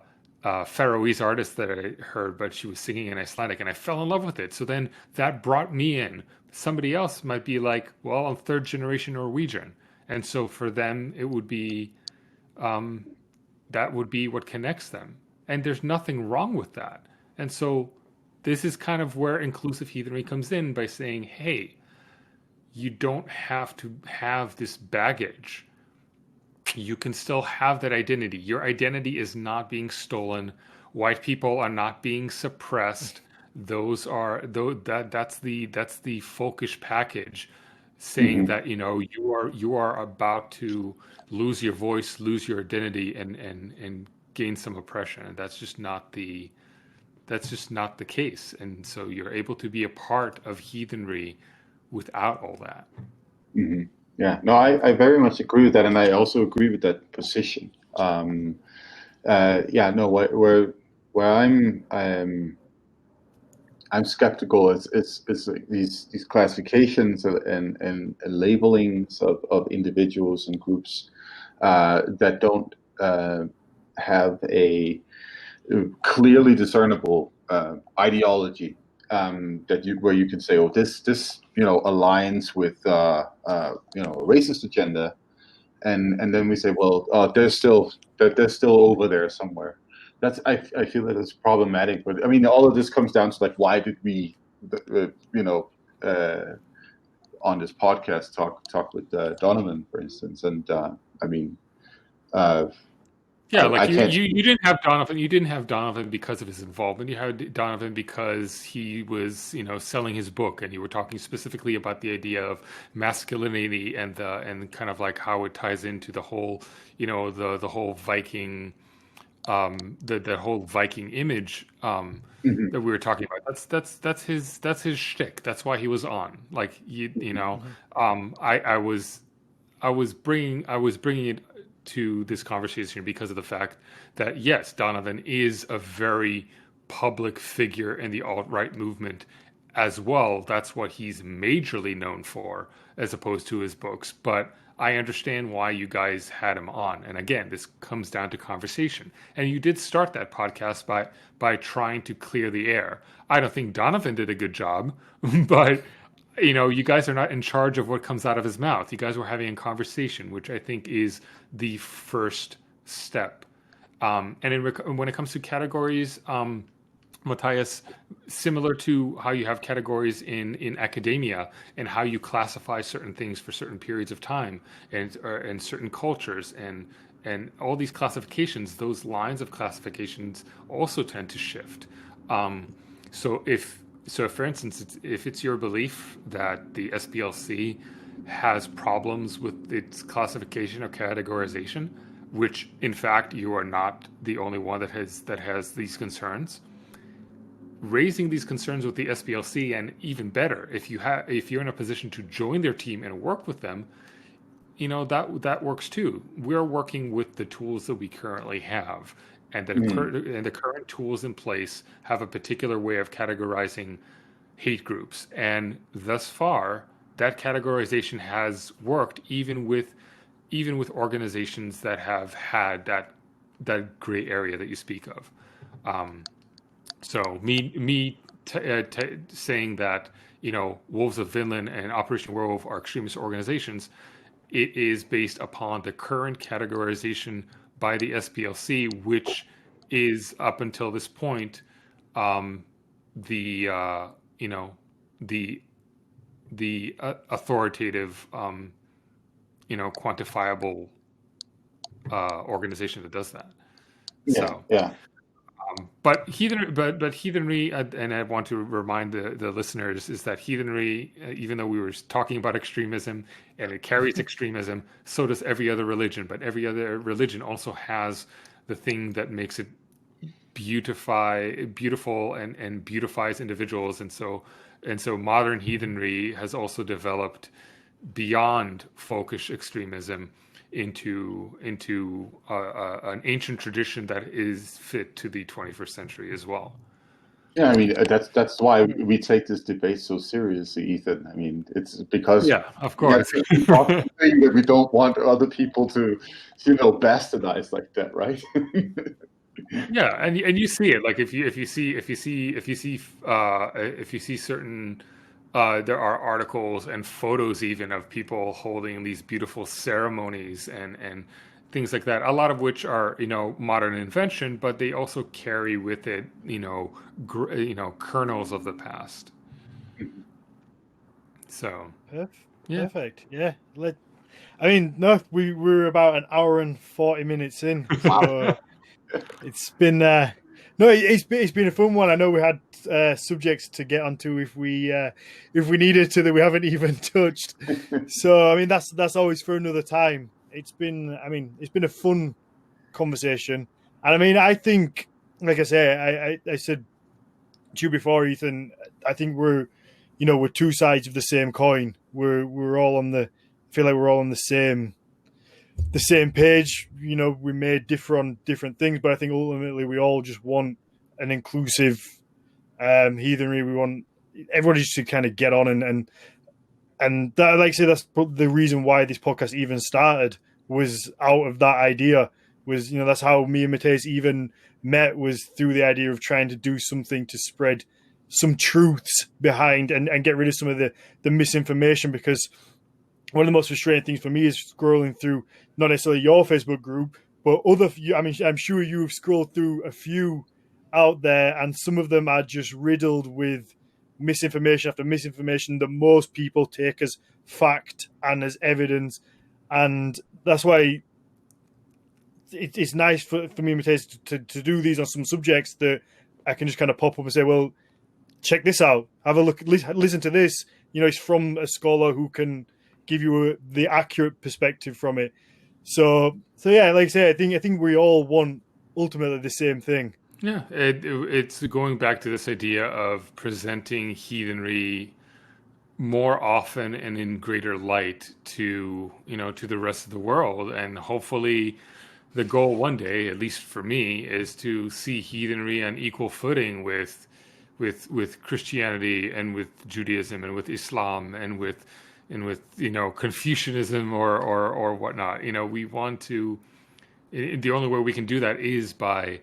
Speaker 1: Faroese artist that I heard, but she was singing in Icelandic, and I fell in love with it. So then that brought me in. Somebody else might be like, well, I'm third generation Norwegian, and so for them it would be um, that would be what connects them, and there's nothing wrong with that. And so this is kind of where inclusive heathenry comes in by saying, hey, you don't have to have this baggage. You can still have that identity. Your identity is not being stolen. White people are not being suppressed. That's the folkish package saying
Speaker 3: Hmm.
Speaker 1: that you are about to lose your voice, lose your identity, and gain some oppression. And that's just not the case. And so you're able to be a part of heathenry without all that.
Speaker 3: Hmm. Yeah, no, I very much agree with that, and I also agree with that position. Yeah, no, where I'm skeptical. It's like these classifications and labelings of individuals and groups that don't have a clearly discernible ideology, that you where you can say, oh, this aligns with a racist agenda, and then we say, well, they're still over there somewhere. I feel that it's problematic, but I mean, all of this comes down to like, why did we, uh, you know, uh, on this podcast talk with Donovan, for instance, and I mean, uh,
Speaker 1: Yeah, like
Speaker 3: I
Speaker 1: you,
Speaker 3: can't
Speaker 1: you, you
Speaker 3: speak.
Speaker 1: didn't have Donovan. You didn't have Donovan because of his involvement. You had Donovan because he was, selling his book, and you were talking specifically about the idea of masculinity and kind of like how it ties into the whole, the whole Viking, the whole Viking image
Speaker 3: Mhm.
Speaker 1: that we were talking about. That's his shtick. That's why he was on. Like
Speaker 2: Mhm.
Speaker 1: I was bringing it to this conversation because of the fact that yes, Donovan is a very public figure in the alt-right movement as well. That's what he's majorly known for, as opposed to his books. But I understand why you guys had him on. And again, this comes down to conversation. And you did start that podcast by trying to clear the air. I don't think Donovan did a good job, but you guys are not in charge of what comes out of his mouth. You guys were having a conversation, which I think is the first step. When it comes to categories, Matthias, similar to how you have categories in academia and how you classify certain things for certain periods of time and certain cultures and all these classifications, those lines of classifications also tend to shift. Um, so if for instance, if it's your belief that the SPLC has problems with its classification or categorization, which in fact you are not the only one that has these concerns, raising these concerns with the SPLC, and even better, if you're in a position to join their team and work with them, that works too. We're working with the tools that we currently have, and
Speaker 3: Mhm.
Speaker 1: the current tools in place have a particular way of categorizing hate groups, and thus far, that categorization has worked even with organizations that have had that gray area that you speak of. Um, so saying that Wolves of Vinland and Operation Werewolf are extremist organizations, it is based upon the current categorization by the SPLC, which is up until this point um, the you know the authoritative quantifiable organization that does that.
Speaker 3: Yeah,
Speaker 1: So
Speaker 3: yeah.
Speaker 1: but heathenry, and I want to remind the listeners, is that heathenry, even though we were talking about extremism and it carries extremism, so does every other religion. But every other religion also has the thing that makes it beautiful and beautifies individuals, and so modern heathenry has also developed beyond folkish extremism into an ancient tradition that is fit to the 21st century as well.
Speaker 3: Yeah, I mean that's why we take this debate so seriously, Ethan. I mean, it's because
Speaker 1: Yeah, of
Speaker 3: we have
Speaker 1: course.
Speaker 3: to talk something that we don't want other people to, bastardize like that, right?
Speaker 1: Yeah, and you see it, like if you see certain there are articles and photos even of people holding these beautiful ceremonies and things like that, a lot of which are modern invention, but they also carry with it kernels of the past. So yeah.
Speaker 2: Perfect. Yeah. I mean, no, we're about an hour and 40 minutes in, so it's been it's been a fun one. I know we had subjects to get onto if we needed to that we haven't even touched. So I mean, that's always for another time. It's been a fun conversation, and I mean, I think, like I say, I said to you before, Ethan, I think we're two sides of the same coin. We're all on the I feel like we're all on the same page. We may differ on different things, but I think ultimately we all just want an inclusive heathenry. We want everybody just to kind of get on and that, like I say, that's the reason why this podcast even started, was out of that idea. Was that's how me and Mathias even met, was through the idea of trying to do something to spread some truths behind and get rid of some of the misinformation. Because one of the most frustrating things for me is scrolling through not necessarily your Facebook group, but other. I mean, I'm sure you've scrolled through a few out there, and some of them are just riddled with misinformation after misinformation that most people take as fact and as evidence. And that's why it's nice for me and Mathias to do these on some subjects that I can just kind of pop up and say, well, check this out, have a look, listen to this. It's from a scholar who can give you the accurate perspective from it. So yeah, like I say, I think we all want ultimately the same thing.
Speaker 1: Yeah, it's going back to this idea of presenting heathenry more often and in greater light to the rest of the world, and hopefully the goal one day, at least for me, is to see heathenry on equal footing with Christianity and with Judaism and with Islam and with Confucianism or whatnot. We want to. The only way we can do that is by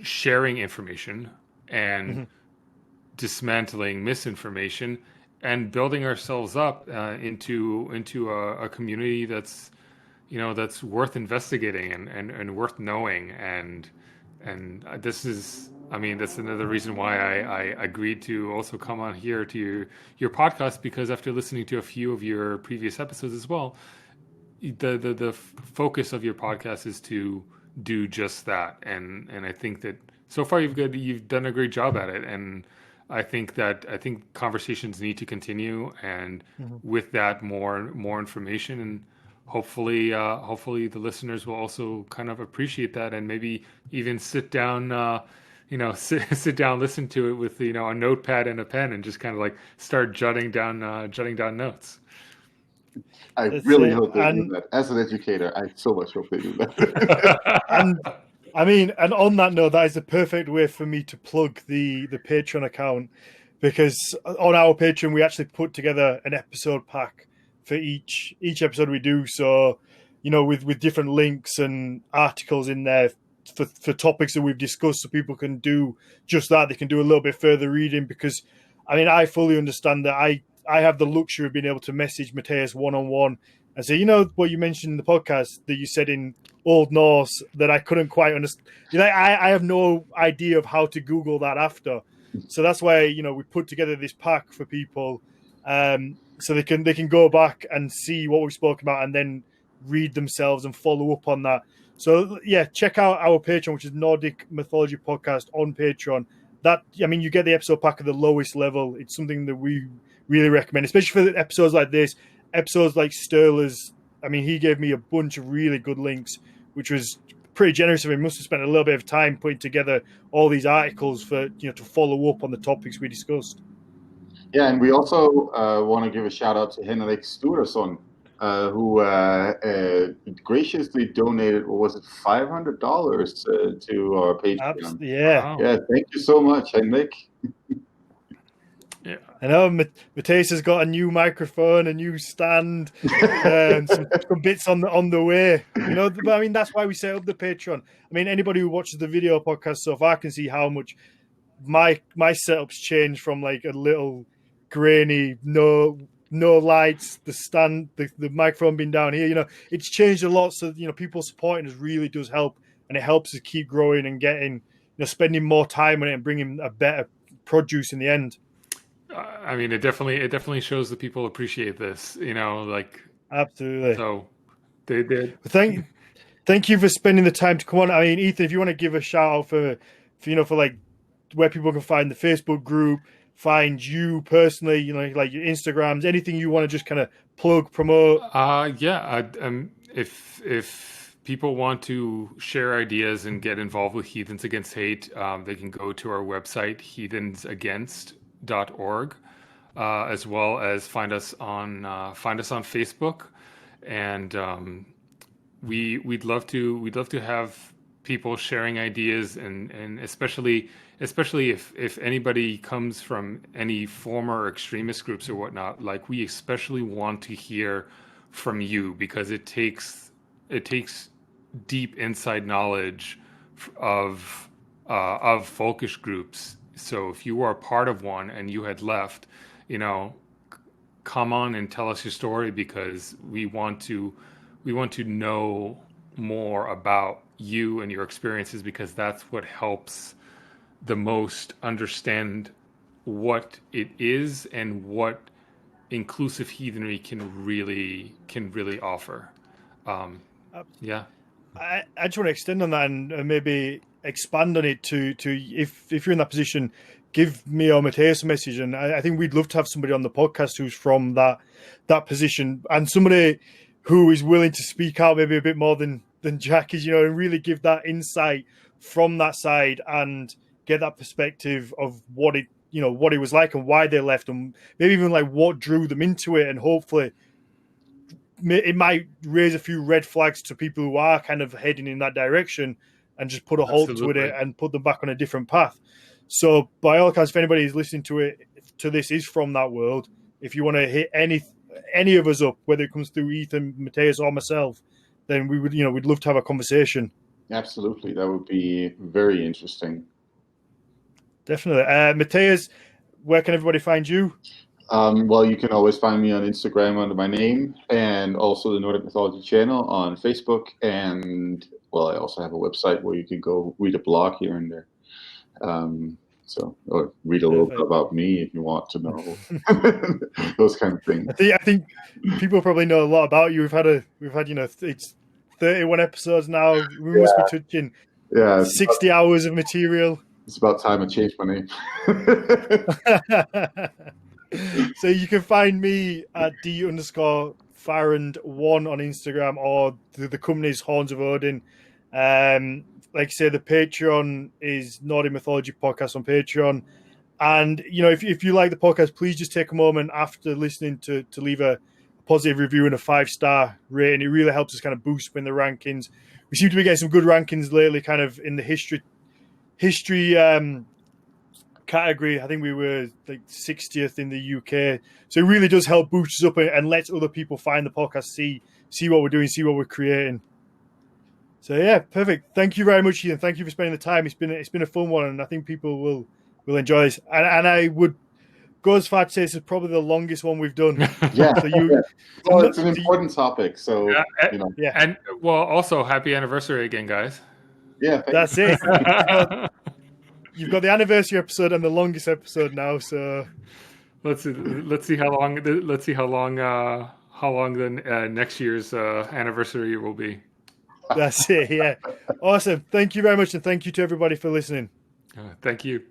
Speaker 1: sharing information and dismantling misinformation and building ourselves up into a community that's worth investigating and worth knowing. And this is, I mean, that's another reason why I agreed to also come on here to your podcast, because after listening to a few of your previous episodes as well, the focus of your podcast is to do just that, and I think that so far you've done a great job at it, and I think conversations need to continue, and with that more information, and hopefully the listeners will also kind of appreciate that, and maybe even sit down sit down, listen to it with a notepad and a pen, and just kind of like start jotting down notes.
Speaker 3: I really hope they do that. As an educator, I so much hope they do that.
Speaker 2: And I mean, and on that note, that is the perfect way for me to plug the Patreon account, because on our Patreon we actually put together an episode pack for each episode we do. So, with different links and articles in there for topics that we've discussed, so people can do just that. They can do a little bit further reading, because I mean, I fully understand that I have the luxury of being able to message Mathias one-on-one and say, what you mentioned in the podcast that you said in Old Norse that I couldn't quite understand. I have no idea of how to Google that after. So that's why, we put together this pack for people, so they can go back and see what we've spoken about and then read themselves and follow up on that. So yeah, check out our Patreon, which is Nordic Mythology Podcast on Patreon. That, I mean, you get the episode pack at the lowest level. It's something that we really recommend, especially for episodes like this. Episodes like Sturla's, I mean, he gave me a bunch of really good links, which was pretty generous of him. Must have spent a little bit of time putting together all these articles for to follow up on the topics we discussed.
Speaker 3: Yeah, and we also want to give a shout out to Henrik Sturesson, who graciously donated, what was it, $500 to our Patreon.
Speaker 2: Yeah.
Speaker 1: Wow.
Speaker 3: Yeah, thank you so much, Henrik.
Speaker 1: Yeah.
Speaker 2: I know Mathias has got a new microphone, a new stand, and some bits on the way. But I mean, that's why we set up the Patreon. I mean, anybody who watches the video podcast so far can see how much my setup's changed from like a little grainy, no lights, the stand, the microphone being down here. It's changed a lot. So people supporting us really does help, and it helps us keep growing and getting, spending more time on it and bringing a better produce in the end.
Speaker 1: I mean, it definitely shows that people appreciate this,
Speaker 2: Absolutely.
Speaker 1: So they did.
Speaker 2: Thank you for spending the time to come on. I mean, Ethan, if you want to give a shout out for like where people can find the Facebook group, find you personally, like your Instagrams, anything you want to just kind of plug, promote.
Speaker 1: If people want to share ideas and get involved with Heathens Against Hate, they can go to our website, heathensagainst.org, as well as find us on Facebook, and we'd love to have people sharing ideas, and especially if anybody comes from any former extremist groups or whatnot, like we especially want to hear from you, because it takes deep inside knowledge of folkish groups. So if you are part of one and you had left, come on and tell us your story, because we want to know more about you and your experiences, because that's what helps the most understand what it is and what inclusive heathenry can really offer. Yeah.
Speaker 2: I just want to extend on that and maybe expand on it to if you're in that position, give me or Mathias a message. And I think we'd love to have somebody on the podcast who's from that position, and somebody who is willing to speak out maybe a bit more than Jack is, and really give that insight from that side and get that perspective of what it was like and why they left, and maybe even like what drew them into it. And hopefully it might raise a few red flags to people who are kind of heading in that direction, and just put a halt to it and put them back on a different path. So by all accounts, if anybody is listening to this is from that world, if you want to hit any of us up, whether it comes through Ethan, Mathias, or myself, then we would, we'd love to have a conversation.
Speaker 3: Absolutely. That would be very interesting.
Speaker 2: Definitely. Mathias, where can everybody find you?
Speaker 3: Well, you can always find me on Instagram under my name, and also the Nordic Mythology channel on Facebook. And, well, I also have a website where you can go read a blog here and there. Or read a little bit about me if you want to know those kind of things.
Speaker 2: I think people probably know a lot about you. We've had it's 31 episodes now. We must be touching 60 hours of material.
Speaker 3: It's about time I changed my name.
Speaker 2: So you can find me at D_Farrand1 on Instagram, or the company's Horns of Odin. Like I say, the Patreon is Nordic Mythology Podcast on Patreon. And, if you like the podcast, please just take a moment after listening to leave a positive review and a 5-star rating. It really helps us kind of boost in the rankings. We seem to be getting some good rankings lately, kind of in the history category. I think we were like 60th in the UK. So it really does help boost us up and lets other people find the podcast, see what we're doing, see what we're creating. So yeah, perfect. Thank you very much, Ian. Thank you for spending the time. It's been a fun one, and I think people will enjoy this. And I would go as far to say this is probably the longest one we've done.
Speaker 3: Yeah.
Speaker 2: So
Speaker 3: Well, it's an important topic. So
Speaker 1: and well, also happy anniversary again, guys.
Speaker 3: Yeah,
Speaker 2: that's it. You've got the anniversary episode and the longest episode now. So
Speaker 1: let's see how long the next year's anniversary will be.
Speaker 2: That's it. Yeah. Awesome. Thank you very much, and thank you to everybody for listening.
Speaker 1: Thank you.